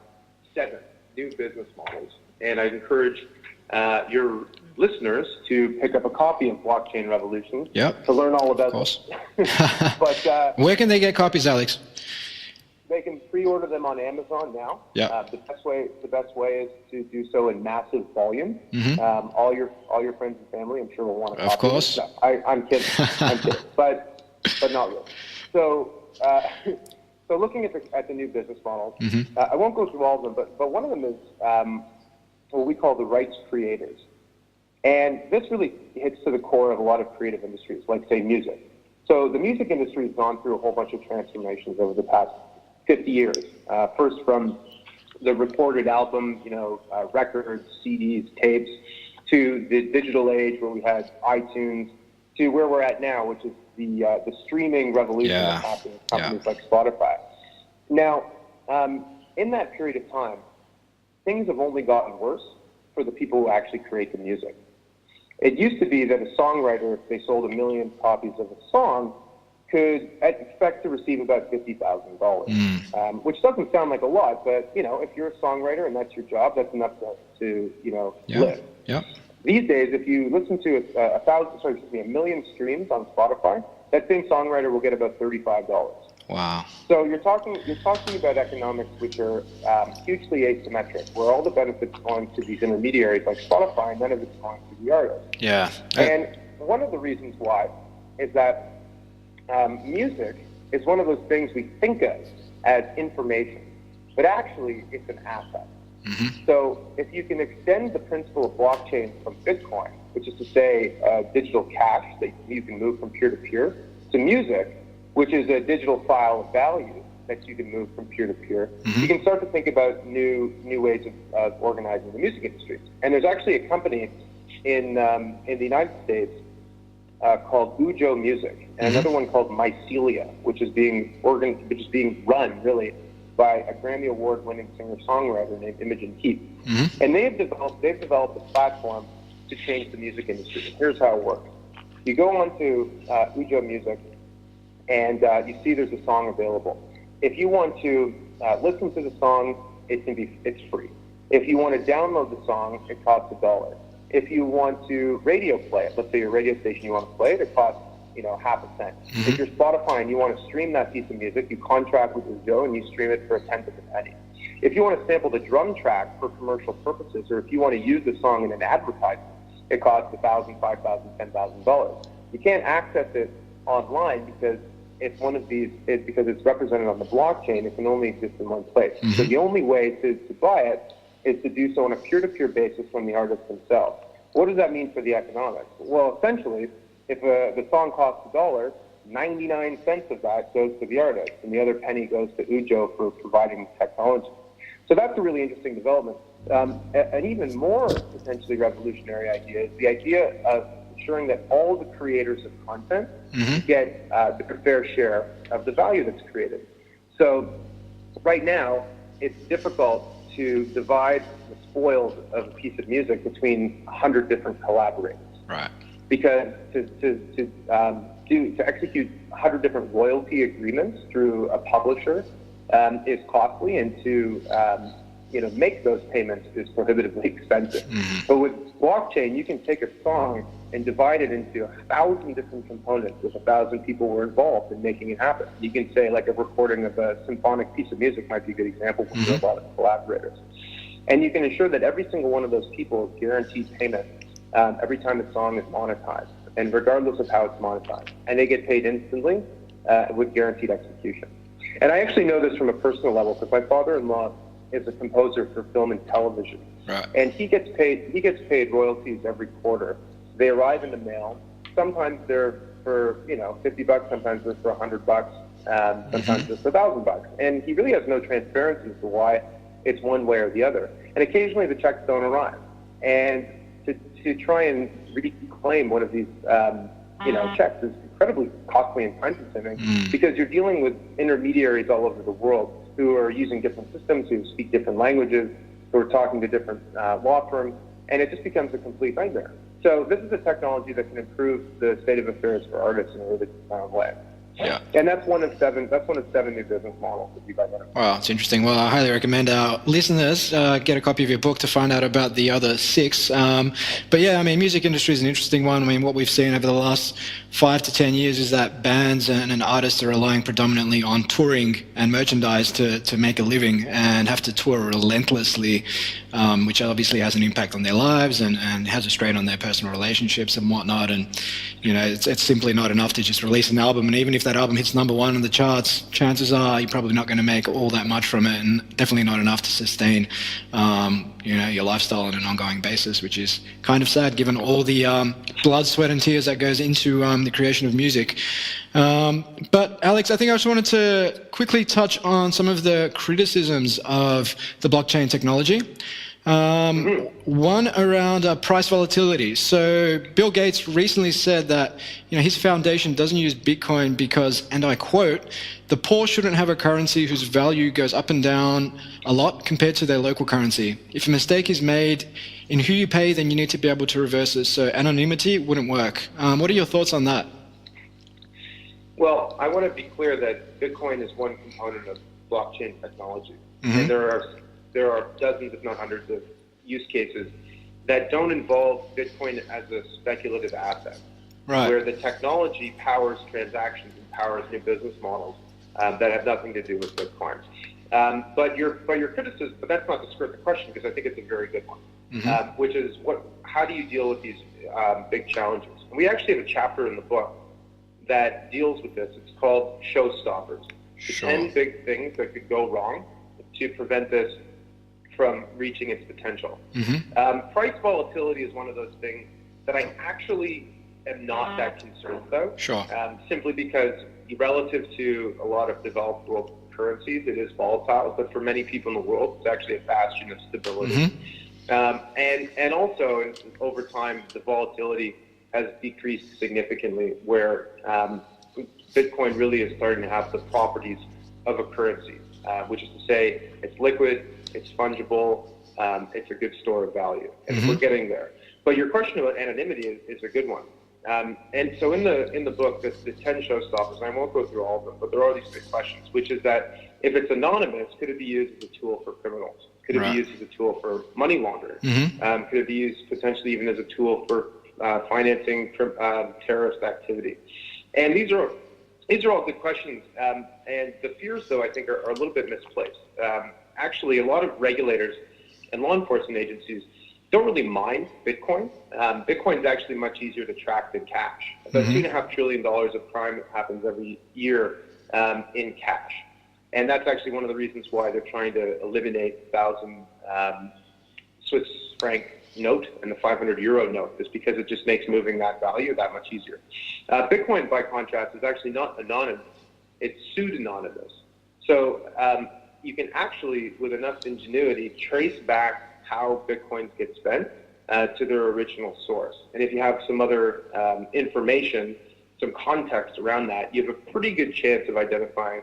S4: 7 new business models, and I'd encourage your listeners to pick up a copy of Blockchain Revolution to learn all about this. But
S3: where can they get copies, Alex?
S4: They can pre-order them on Amazon now. The best way is to do so in massive volume. All your friends and family, I'm sure, will want a copy.
S3: Of course.
S4: No, I'm kidding. I'm kidding. But not really. So looking at the new business models, I won't go through all of them, but one of them is what we call the rights creators. And this really hits to the core of a lot of creative industries, like, say, music. So the music industry has gone through a whole bunch of transformations over the past 50 years. First from the recorded album, records, CDs, tapes, to the digital age where we had iTunes, to where we're at now, which is the streaming revolution that's happening with companies like Spotify. Now, in that period of time, things have only gotten worse for the people who actually create the music. It used to be that a songwriter, if they sold 1 million copies of a song, could expect to receive about $50,000, which doesn't sound like a lot, but if you're a songwriter and that's your job, that's enough to live.
S3: Yeah.
S4: These days, if you listen to a million streams on Spotify, that same songwriter will get about $35.
S3: Wow.
S4: So you're talking about economics which are hugely asymmetric, where all the benefits are going to these intermediaries like Spotify, and none of it's going to the artist.
S3: Yeah.
S4: And one of the reasons why is that music is one of those things we think of as information, but actually it's an asset.
S3: Mm-hmm.
S4: So if you can extend the principle of blockchain from Bitcoin, which is to say digital cash that you can move from peer-to-peer, to music, which is a digital file of value that you can move from peer-to-peer, you can start to think about new ways of organizing the music industry. And there's actually a company in the United States called Ujo Music, and another one called Mycelia, which is being run really by a Grammy Award-winning singer-songwriter named Imogen Heap. And they've developed a platform to change the music industry. Here's how it works: you go onto Ujo Music, and you see there's a song available. If you want to listen to the song, it's free. If you want to download the song, it costs $1. If you want to radio play it, let's say your radio station you want to play it costs half a cent. If you're Spotify and you want to stream that piece of music, you contract with Ujo and you stream it for a tenth of a penny. If you want to sample the drum track for commercial purposes, or if you want to use the song in an advertisement, it costs $1,000, $5,000, $10,000. You can't access it online because it's because it's represented on the blockchain. It can only exist in one place. So the only way to buy it is to do so on a peer-to-peer basis from the artists themselves. What does that mean for the economics? Well, essentially, if the song costs $1, 99 cents of that goes to the artist, and the other penny goes to Ujo for providing the technology. So that's a really interesting development. An even more potentially revolutionary idea is the idea of ensuring that all the creators of content get their fair share of the value that's created. So right now, it's difficult to divide the spoils of a piece of music between 100 different collaborators.
S3: Right.
S4: Because to execute 100 different royalty agreements through a publisher is costly, and to make those payments is prohibitively expensive. But with blockchain, you can take a song and divide it into 1,000 different components if 1,000 people were involved in making it happen. You can say, like, a recording of a symphonic piece of music might be a good example where there are a lot of collaborators. And you can ensure that every single one of those people is guaranteed payment every time the song is monetized, and regardless of how it's monetized. And they get paid instantly with guaranteed execution. And I actually know this from a personal level because my father-in-law is a composer for film and television.
S3: Right.
S4: And he gets paid royalties every quarter. They arrive in the mail. Sometimes they're for $50, sometimes they're for $100, sometimes they're for $1,000. And he really has no transparency as to why it's one way or the other. And occasionally the checks don't arrive. And to try and reclaim one of these checks is incredibly costly and time-consuming because you're dealing with intermediaries all over the world who are using different systems, who speak different languages, who are talking to different law firms, and it just becomes a complete nightmare. So this is a technology that can improve the state of affairs for artists in a really profound way.
S3: Yeah.
S4: And that's one of seven new business models that we've identified.
S3: Wow, it's interesting. Well, I highly recommend our listeners get a copy of your book to find out about the other 6. But yeah, I mean, music industry is an interesting one. I mean, what we've seen over the last 5 to 10 years is that bands and artists are relying predominantly on touring and merchandise to make a living, and have to tour relentlessly, which obviously has an impact on their lives and has a strain on their personal relationships and whatnot. And it's simply not enough to just release an album. And even if that album hits number 1 on the charts, chances are you're probably not going to make all that much from it, and definitely not enough to sustain your lifestyle on an ongoing basis, which is kind of sad given all the blood, sweat and tears that goes into the creation of music. But Alex, I think I just wanted to quickly touch on some of the criticisms of the blockchain technology. One around price volatility. So Bill Gates recently said that his foundation doesn't use Bitcoin because, and I quote, "the poor shouldn't have a currency whose value goes up and down a lot compared to their local currency. If a mistake is made in who you pay, then you need to be able to reverse it. So anonymity wouldn't work." What are your thoughts on that?
S4: Well, I want to be clear that Bitcoin is one component of blockchain technology, and there are dozens, if not hundreds, of use cases that don't involve Bitcoin as a speculative asset, where the technology powers transactions and powers new business models that have nothing to do with Bitcoin. But your criticism, but that's not the question, because I think it's a very good one, which is how do you deal with these big challenges? And we actually have a chapter in the book that deals with this. It's called Showstoppers. The 10 big things that could go wrong to prevent this from reaching its potential. Price volatility is one of those things that I actually am not that concerned about. Simply because relative to a lot of developed world currencies, it is volatile, but for many people in the world, it's actually a bastion of stability. And also, over time, the volatility has decreased significantly, where Bitcoin really is starting to have the properties of a currency, which is to say it's liquid, it's fungible, it's a good store of value, and we're getting there. But your question about anonymity is a good one. And so in the book, the 10 showstoppers, and I won't go through all of them, but there are these big questions, which is that if it's anonymous, could it be used as a tool for criminals? Could it be used as a tool for money laundering? Could it be used potentially even as a tool for financing terrorist activity? And these are all good questions. And the fears, though, I think are a little bit misplaced. Actually, a lot of regulators and law enforcement agencies don't really mind Bitcoin. Bitcoin is actually much easier to track than cash. About $2.5 trillion of crime happens every year in cash. And that's actually one of the reasons why they're trying to eliminate the 1,000 Swiss franc note and the 500 euro note, is because it just makes moving that value that much easier. Bitcoin, by contrast, is actually not anonymous. It's pseudonymous. So you can actually, with enough ingenuity, trace back how Bitcoins get spent to their original source. And if you have some other information, some context around that, you have a pretty good chance of identifying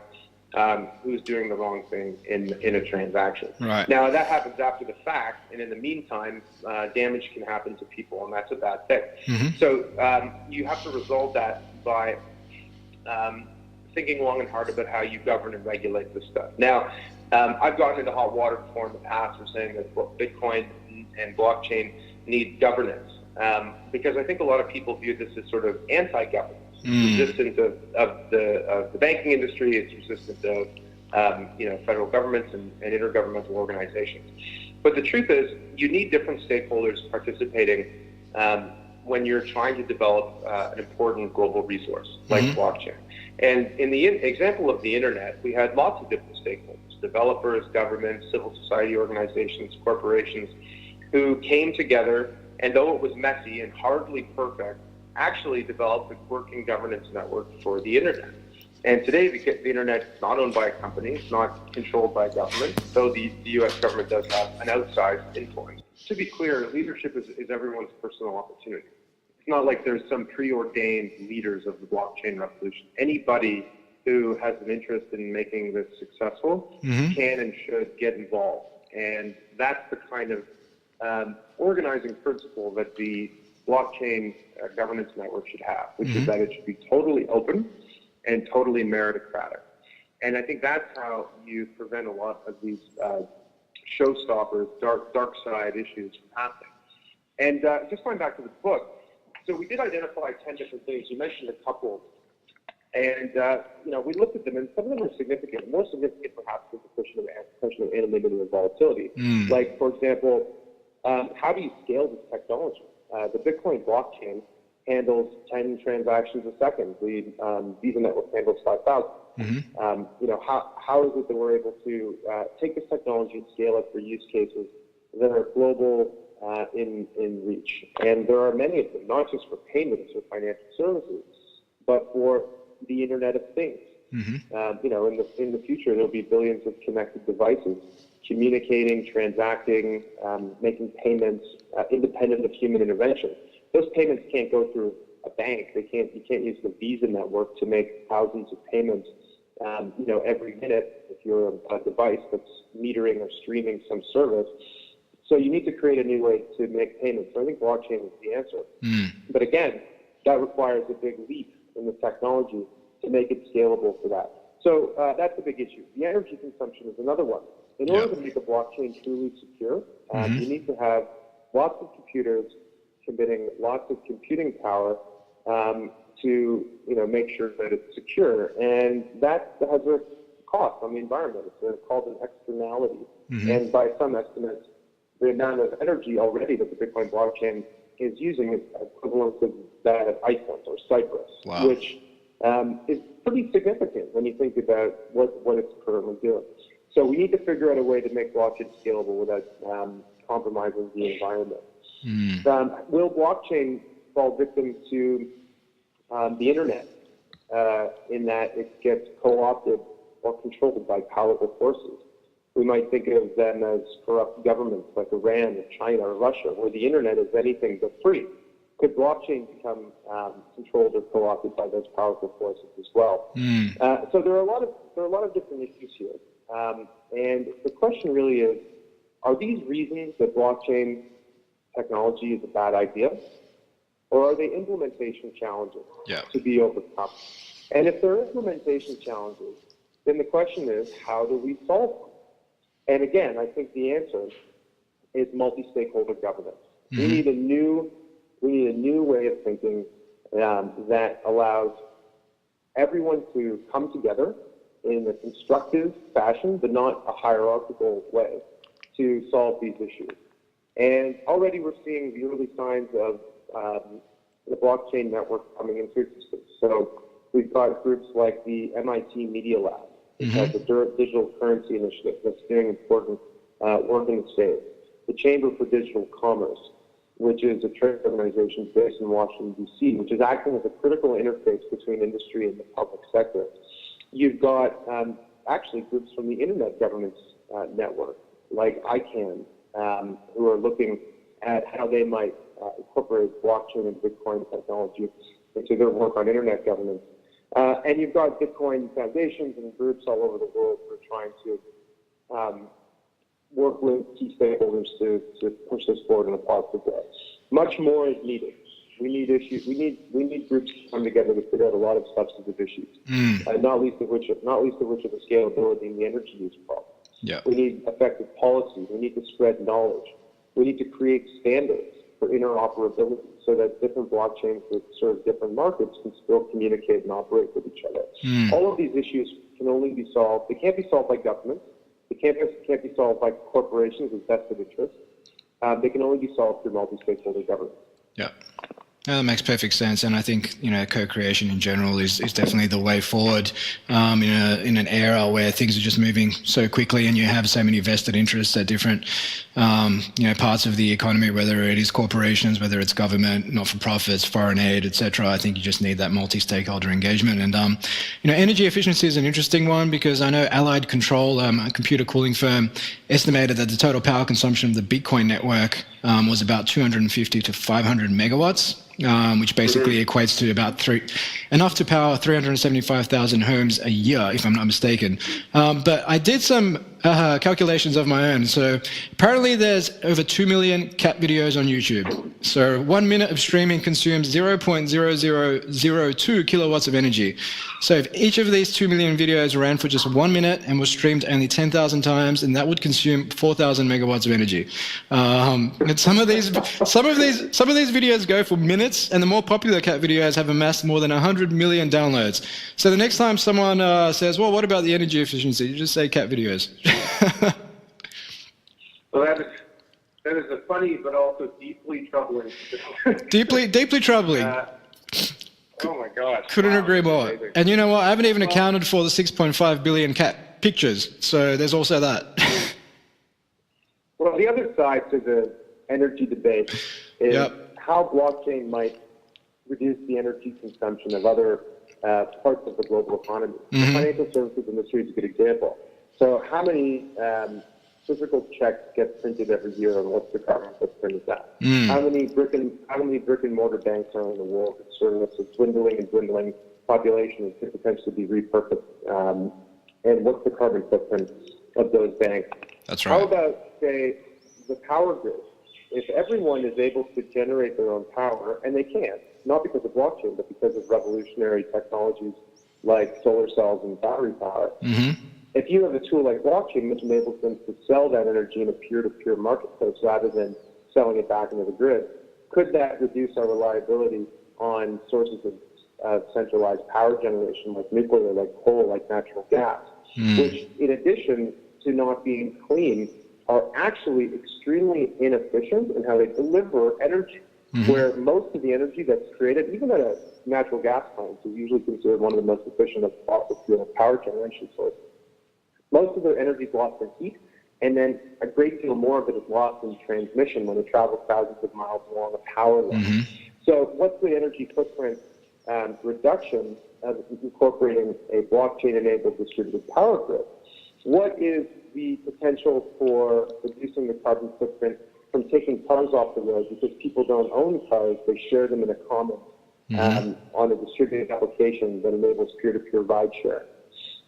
S4: who's doing the wrong thing in a transaction. Now, that happens after the fact, and in the meantime, damage can happen to people, and that's a bad thing. So you have to resolve that by thinking long and hard about how you govern and regulate this stuff. Now, I've gotten into hot water before in the past for saying that Bitcoin and blockchain need governance, because I think a lot of people view this as sort of anti-governance. Resistant of the banking industry, it's resistant of federal governments and intergovernmental organizations. But the truth is, you need different stakeholders participating when you're trying to develop an important global resource like blockchain. And in the example of the internet, we had lots of different stakeholders: developers, governments, civil society organizations, corporations, who came together, and though it was messy and hardly perfect, actually developed a working governance network for the internet. And today, the internet is not owned by a company, it's not controlled by a government, though the U.S. government does have an outsized influence. To be clear, leadership is everyone's personal opportunity. It's not like there's some preordained leaders of the blockchain revolution. Anybody who has an interest in making this successful can and should get involved. And that's the kind of organizing principle that the blockchain governance network should have, which is that it should be totally open and totally meritocratic. And I think that's how you prevent a lot of these showstoppers, dark side issues from happening. And just going back to the book, so we did identify 10 different things. You mentioned a couple. And we looked at them, and some of them are significant. More significant, perhaps, is the question of anonymity and volatility. Like, for example, how do you scale this technology? The Bitcoin blockchain handles 10 transactions a second. The Visa network handles 5,000. How is it that we're able to take this technology and scale it for use cases that are global in reach? And there are many of them, not just for payments or financial services, but for the Internet of Things. In the future, there'll be billions of connected devices communicating, transacting, making payments, independent of human intervention. Those payments can't go through a bank. You can't use the Visa network to make thousands of payments, every minute if you're a device that's metering or streaming some service. So you need to create a new way to make payments. So I think blockchain is the answer. But again, that requires a big leap in the technology to make it scalable for that. So that's a big issue. The energy consumption is another one. In order to make a blockchain truly secure, you need to have lots of computers committing lots of computing power to make sure that it's secure, and that has a cost on the environment. It's called an externality, and by some estimates, the amount of energy already that the Bitcoin blockchain is using is equivalent to that of Iceland or Cyprus, which is pretty significant when you think about what it's currently doing. So we need to figure out a way to make blockchain scalable without compromising the environment. Will blockchain fall victim to the internet in that it gets co-opted or controlled by powerful forces? We might think of them as corrupt governments like Iran or China or Russia, where the internet is anything but free. Could blockchain become controlled or co-opted by those powerful forces as well? So there are a lot of different issues here, and the question really is: are these reasons that blockchain technology is a bad idea, or are they implementation challenges to be overcome? And if they're implementation challenges, then the question is: how do we solve them? And again, I think the answer is multi-stakeholder governance. We need a new way of thinking that allows everyone to come together in a constructive fashion, but not a hierarchical way, to solve these issues. And already we're seeing the early signs of the blockchain network coming into existence. So we've got groups like the MIT Media Lab, which has a digital currency initiative that's doing important work in the States. The Chamber for Digital Commerce, which is a trade organization based in Washington, D.C., which is acting as a critical interface between industry and the public sector. You've got actually groups from the Internet Governance Network, like ICANN, who are looking at how they might incorporate blockchain and Bitcoin technology into their work on Internet governance. And you've got Bitcoin foundations and groups all over the world who are trying to work with key stakeholders to push this forward in a positive way. Much more is needed. We need issues. We need groups to come together to figure out a lot of substantive issues, not least of which are the scalability and the energy use problem. We need effective policy. We need to spread knowledge. We need to create standards for interoperability so that different blockchains that serve different markets can still communicate and operate with each other. All of these issues can only be solved. They can't be solved by governments. They can't be solved by corporations with vested interests. They can only be solved through multi-stakeholder governance.
S3: That makes perfect sense, and I think co-creation in general is definitely the way forward in an era where things are just moving so quickly, and you have so many vested interests at different parts of the economy, whether it is corporations, whether it's government, not-for-profits, foreign aid, etc. I think you just need that multi-stakeholder engagement, and energy efficiency is an interesting one because I know Allied Control, a computer cooling firm, estimated that the total power consumption of the Bitcoin network was about 250 to 500 megawatts. Which basically equates to about enough to power 375,000 homes a year, if I'm not mistaken. But I did some calculations of my own. So apparently there's over 2 million cat videos on YouTube. So 1 minute of streaming consumes 0.0002 kilowatts of energy. So if each of these 2 million videos ran for just 1 minute and was streamed only 10,000 times, then that would consume 4,000 megawatts of energy. And some of these videos go for minutes, and the more popular cat videos have amassed more than 100 million downloads. So the next time someone says, well, what about the energy efficiency? You just say cat videos.
S4: Well, that is a funny but also deeply troubling.
S3: deeply troubling.
S4: Oh my gosh.
S3: Couldn't agree more. Amazing. And you know what? I haven't even accounted for the 6.5 billion cat pictures. So there's also that.
S4: Well, the other side to the energy debate is how blockchain might reduce the energy consumption of other parts of the global economy. The financial services industry is a good example. So how many physical checks get printed every year, and what's the carbon footprint of that? How many brick and mortar banks are in the world that service a dwindling population that could potentially be repurposed? And what's the carbon footprint of those banks?
S3: That's right.
S4: How about, say, the power grid? If everyone is able to generate their own power, and they can, not because of blockchain, but because of revolutionary technologies like solar cells and battery power. If you have a tool like blockchain, which enables them to sell that energy in a peer-to-peer marketplace rather than selling it back into the grid, could that reduce our reliability on sources of centralized power generation like nuclear, like coal, like natural gas, which in addition to not being clean, are actually extremely inefficient in how they deliver energy, where most of the energy that's created, even at a natural gas plant, is usually considered one of the most efficient of fossil fuel power generation sources. Most of their energy is lost in heat, and then a great deal more of it is lost in transmission when it travels thousands of miles along a power line. So what's the energy footprint reduction of incorporating a blockchain-enabled distributed power grid? What is the potential for reducing the carbon footprint from taking cars off the road because people don't own cars, they share them in a common on a distributed application that enables peer-to-peer ride share?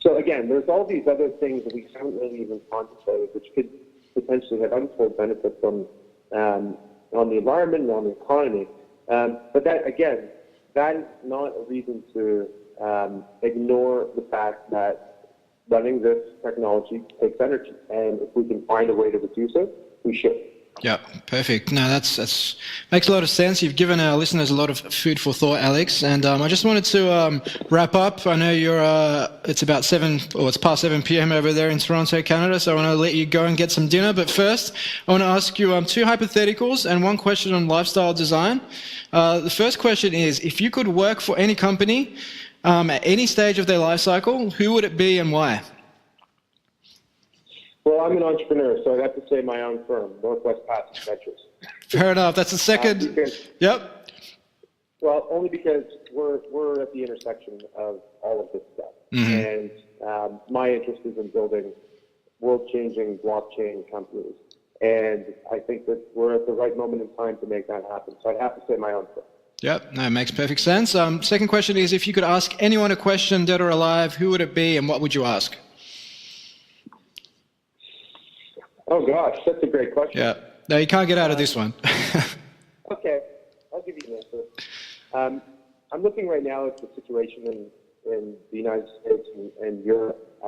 S4: So again, there's all these other things that we haven't really even contemplated, which could potentially have untold benefits on the environment and on the economy. But that, again, that is not a reason to ignore the fact that running this technology takes energy. And if we can find a way to reduce it, we should.
S3: Yeah, perfect. No, that's makes a lot of sense. You've given our listeners a lot of food for thought, Alex. And I just wanted to wrap up. I know you're. It's about it's past 7 p.m. over there in Toronto, Canada. So I want to let you go and get some dinner. But first, I want to ask you 2 hypotheticals and 1 question on lifestyle design. The first question is: if you could work for any company at any stage of their life cycle, who would it be and why?
S4: Well, I'm an entrepreneur, so I'd have to say my own firm, Northwest Passage Ventures.
S3: Fair enough. That's the second. Yep.
S4: Well, only because we're at the intersection of all of this stuff. And my interest is in building world-changing blockchain companies. And I think that we're at the right moment in time to make that happen. So I'd have to say my own firm.
S3: Yep, no, it makes perfect sense. Second question is, if you could ask anyone a question, dead or alive, who would it be and what would you ask?
S4: Oh, gosh, that's a great question.
S3: Yeah. No, you can't get out of this one.
S4: Okay, I'll give you an answer. I'm looking right now at the situation in the United States and Europe,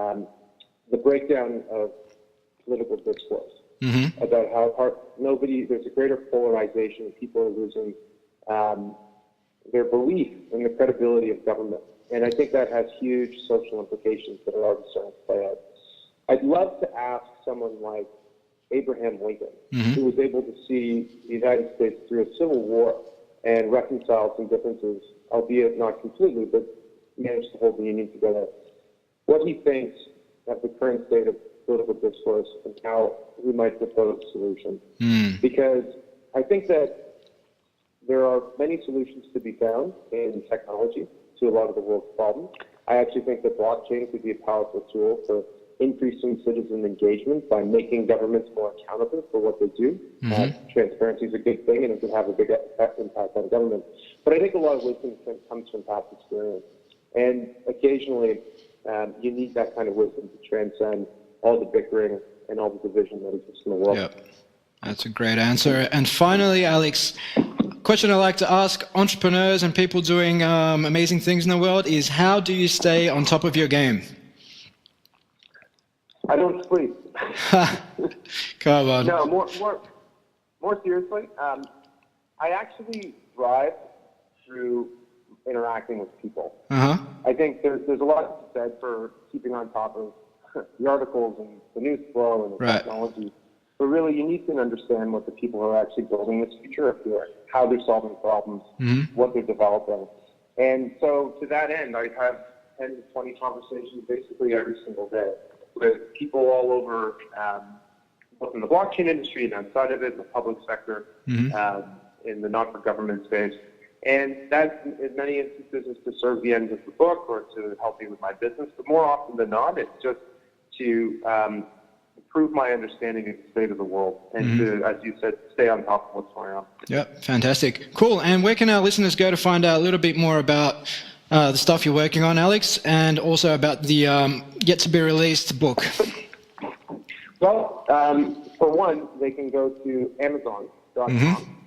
S4: the breakdown of political discourse about how there's a greater polarization. People are losing their belief in the credibility of government. And I think that has huge social implications that are already starting to play out. I'd love to ask someone like Abraham Lincoln, who was able to see the United States through a civil war and reconcile some differences, albeit not completely, but managed to hold the Union together, what he thinks of the current state of political discourse and how we might propose a solution. Because I think that there are many solutions to be found in technology to a lot of the world's problems. I actually think that blockchain could be a powerful tool for increasing citizen engagement by making governments more accountable for what they do. Transparency is a good thing, and it can have a big impact on government. But I think a lot of wisdom comes from past experience. And occasionally, you need that kind of wisdom to transcend all the bickering and all the division that exists in the world.
S3: Yep. That's a great answer. And finally, Alex, question I like to ask entrepreneurs and people doing amazing things in the world is, how do you stay on top of your game?
S4: I don't sleep.
S3: Come on.
S4: No, more seriously, I actually thrive through interacting with people. I think there's a lot to be said for keeping on top of the articles and the news flow and the technology. But really, you need to understand what the people who are actually building this future are doing, how they're solving problems, what they're developing. And so to that end, I have 10 to 20 conversations basically every single day with people all over, both in the blockchain industry and outside of it, in the public sector, in the not-for-government space. And that, in many instances, is to serve the ends of the book or to help me with my business. But more often than not, it's just to improve my understanding of the state of the world and to, as you said, stay on top of what's going on.
S3: Yep, fantastic. Cool. And where can our listeners go to find out a little bit more about the stuff you're working on, Alex, and also about the yet-to-be-released book?
S4: Well, for one, they can go to Amazon.com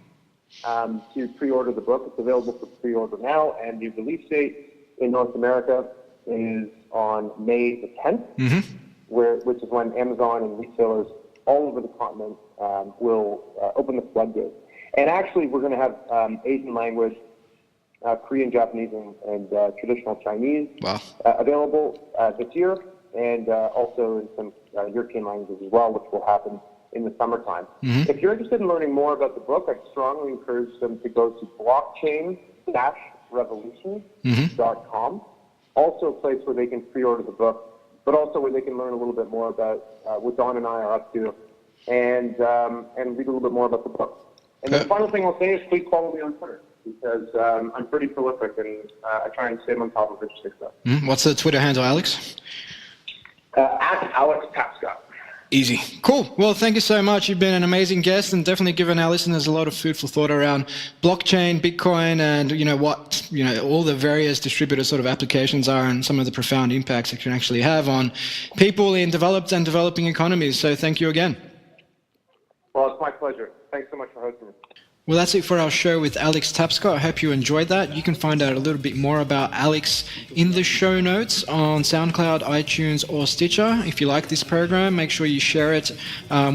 S4: to pre-order the book. It's available for pre-order now, and the release date in North America is on May the 10th, which is when Amazon and retailers all over the continent will open the floodgates. And actually, we're going to have Asian language, Korean, Japanese, and traditional Chinese available this year, and also in some European languages as well, which will happen in the summertime. If you're interested in learning more about the book, I'd strongly encourage them to go to blockchain-revolution.com. Also a place where they can pre-order the book, but also where they can learn a little bit more about what Don and I are up to, and read a little bit more about the book. And the final thing I'll say is please follow me on Twitter, because I'm pretty prolific and I try and stay on top of interesting stuff.
S3: What's the Twitter handle, Alex?
S4: At Alex Tapscott.
S3: Easy. Cool. Well, thank you so much. You've been an amazing guest and definitely given our listeners a lot of food for thought around blockchain, Bitcoin, and what all the various distributor sort of applications are and some of the profound impacts it can actually have on people in developed and developing economies. So thank you again.
S4: Well, it's my pleasure. Thanks so much for hosting me.
S3: Well, that's it for our show with Alex Tapscott. I hope you enjoyed that. You can find out a little bit more about Alex in the show notes on SoundCloud, iTunes, or Stitcher. If you like this program, make sure you share it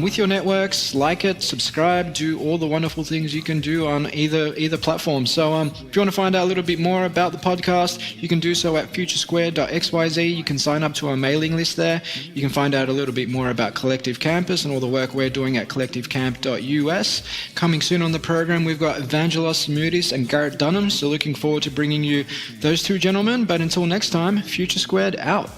S3: with your networks, like it, subscribe, do all the wonderful things you can do on either platform. So if you want to find out a little bit more about the podcast, you can do so at futuresquared.xyz. You can sign up to our mailing list there. You can find out a little bit more about Collective Campus and all the work we're doing at collectivecamp.us. Coming soon on the program, we've got Evangelos Moutis and Garrett Dunham, so looking forward to bringing you those two gentlemen. But until next time, Future Squared out.